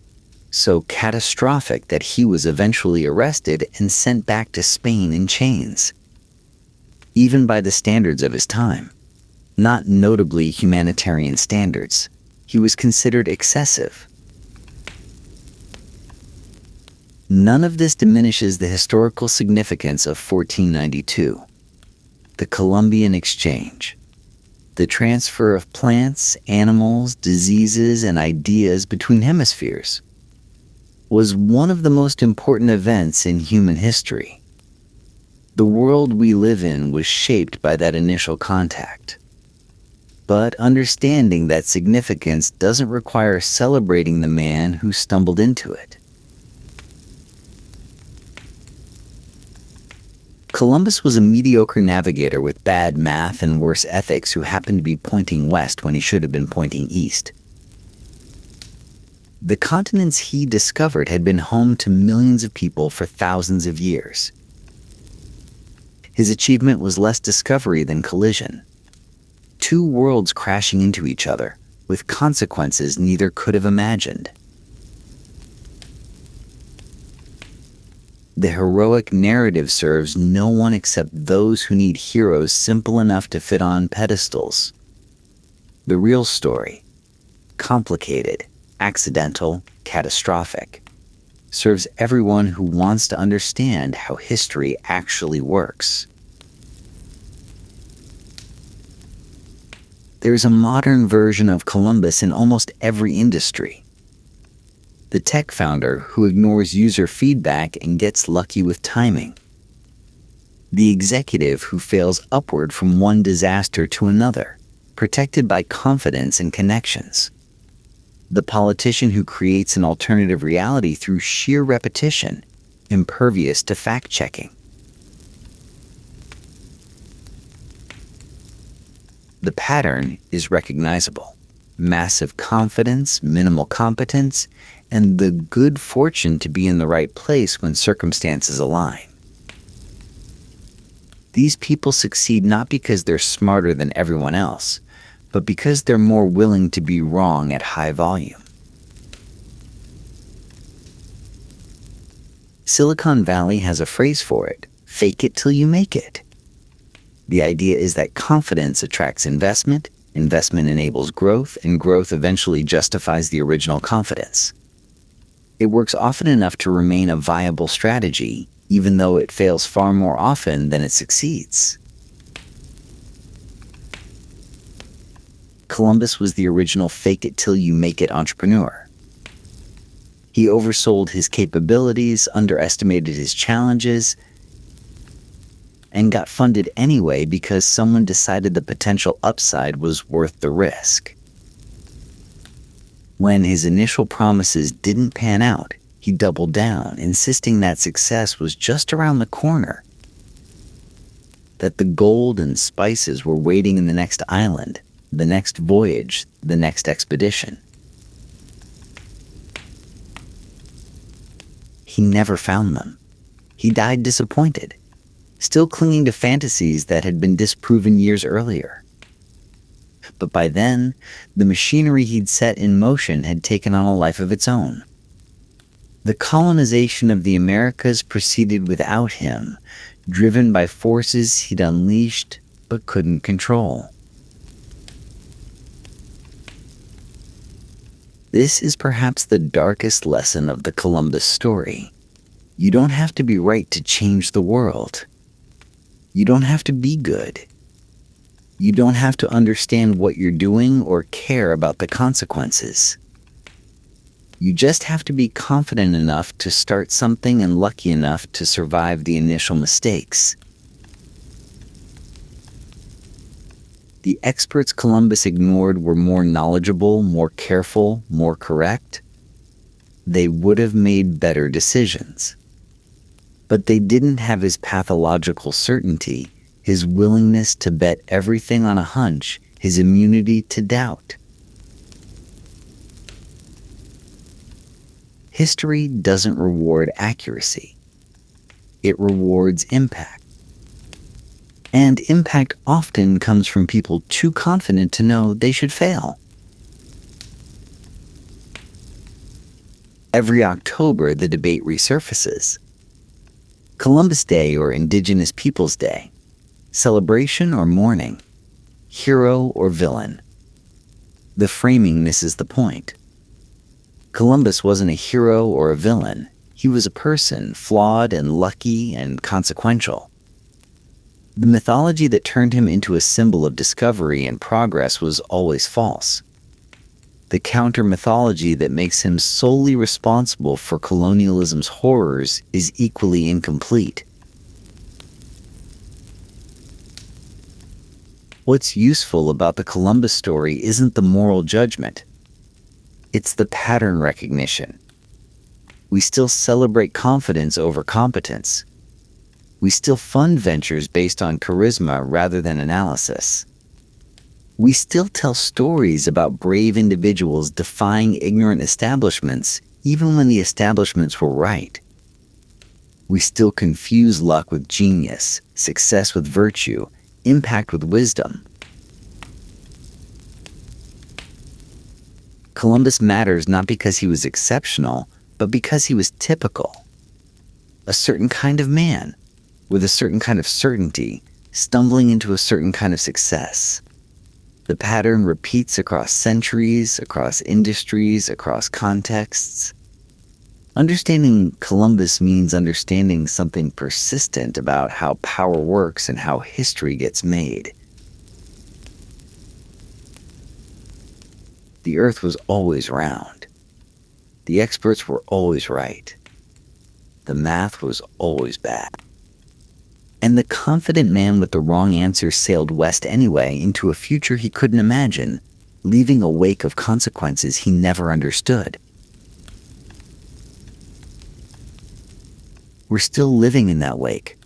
so catastrophic that he was eventually arrested and sent back to Spain in chains. Even by the standards of his time, not notably humanitarian standards, he was considered excessive. None of this diminishes the historical significance of 1492, the Columbian Exchange. The transfer of plants, animals, diseases, and ideas between hemispheres was one of the most important events in human history. The world we live in was shaped by that initial contact. But understanding that significance doesn't require celebrating the man who stumbled into it. Columbus was a mediocre navigator with bad math and worse ethics who happened to be pointing west when he should have been pointing east. The continents he discovered had been home to millions of people for thousands of years. His achievement was less discovery than collision. Two worlds crashing into each other, with consequences neither could have imagined. The heroic narrative serves no one except those who need heroes simple enough to fit on pedestals. The real story, complicated, accidental, catastrophic, serves everyone who wants to understand how history actually works. There's a modern version of Columbus in almost every industry. The tech founder who ignores user feedback and gets lucky with timing. The executive who fails upward from one disaster to another, protected by confidence and connections. The politician who creates an alternative reality through sheer repetition, impervious to fact-checking. The pattern is recognizable. Massive confidence, minimal competence, and the good fortune to be in the right place when circumstances align. These people succeed not because they're smarter than everyone else, but because they're more willing to be wrong at high volume. Silicon Valley has a phrase for it: fake it till you make it. The idea is that confidence attracts investment, investment enables growth, and growth eventually justifies the original confidence. It works often enough to remain a viable strategy, even though it fails far more often than it succeeds. Columbus was the original fake-it-till-you-make-it entrepreneur. He oversold his capabilities, underestimated his challenges, and got funded anyway because someone decided the potential upside was worth the risk. When his initial promises didn't pan out, he doubled down, insisting that success was just around the corner, that the gold and spices were waiting in the next island, the next voyage, the next expedition. He never found them. He died disappointed, still clinging to fantasies that had been disproven years earlier. But by then, the machinery he'd set in motion had taken on a life of its own. The colonization of the Americas proceeded without him, driven by forces he'd unleashed but couldn't control. This is perhaps the darkest lesson of the Columbus story. You don't have to be right to change the world. You don't have to be good. You don't have to understand what you're doing or care about the consequences. You just have to be confident enough to start something and lucky enough to survive the initial mistakes. The experts Columbus ignored were more knowledgeable, more careful, more correct. They would have made better decisions. But they didn't have his pathological certainty, his willingness to bet everything on a hunch, his immunity to doubt. History doesn't reward accuracy. It rewards impact. And impact often comes from people too confident to know they should fail. Every October, the debate resurfaces. Columbus Day or Indigenous Peoples Day, celebration or mourning, hero or villain. The framing misses the point. Columbus wasn't a hero or a villain. He was a person, flawed and lucky and consequential. The mythology that turned him into a symbol of discovery and progress was always false. The counter-mythology that makes him solely responsible for colonialism's horrors is equally incomplete. What's useful about the Columbus story isn't the moral judgment. It's the pattern recognition. We still celebrate confidence over competence. We still fund ventures based on charisma rather than analysis. We still tell stories about brave individuals defying ignorant establishments, even when the establishments were right. We still confuse luck with genius, success with virtue, impact with wisdom. Columbus matters not because he was exceptional, but because he was typical. A certain kind of man, with a certain kind of certainty, stumbling into a certain kind of success. The pattern repeats across centuries, across industries, across contexts. Understanding Columbus means understanding something persistent about how power works and how history gets made. The earth was always round. The experts were always right. The math was always bad. And the confident man with the wrong answer sailed west anyway into a future he couldn't imagine, leaving a wake of consequences he never understood. We're still living in that wake.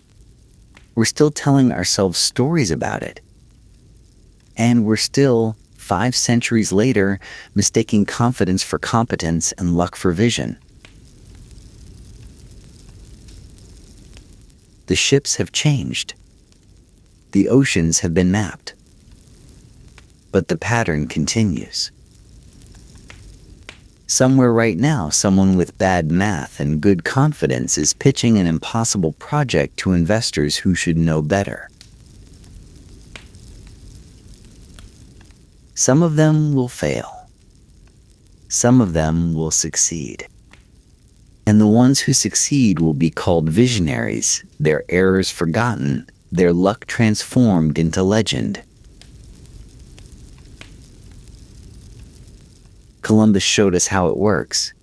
We're still telling ourselves stories about it. And we're still, 5 centuries later, mistaking confidence for competence and luck for vision. The ships have changed. The oceans have been mapped. But the pattern continues. Somewhere right now, someone with bad math and good confidence is pitching an impossible project to investors who should know better. Some of them will fail. Some of them will succeed. And the ones who succeed will be called visionaries, their errors forgotten, their luck transformed into legend. Columbus showed us how it works.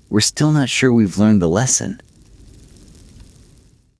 We're still not sure we've learned the lesson.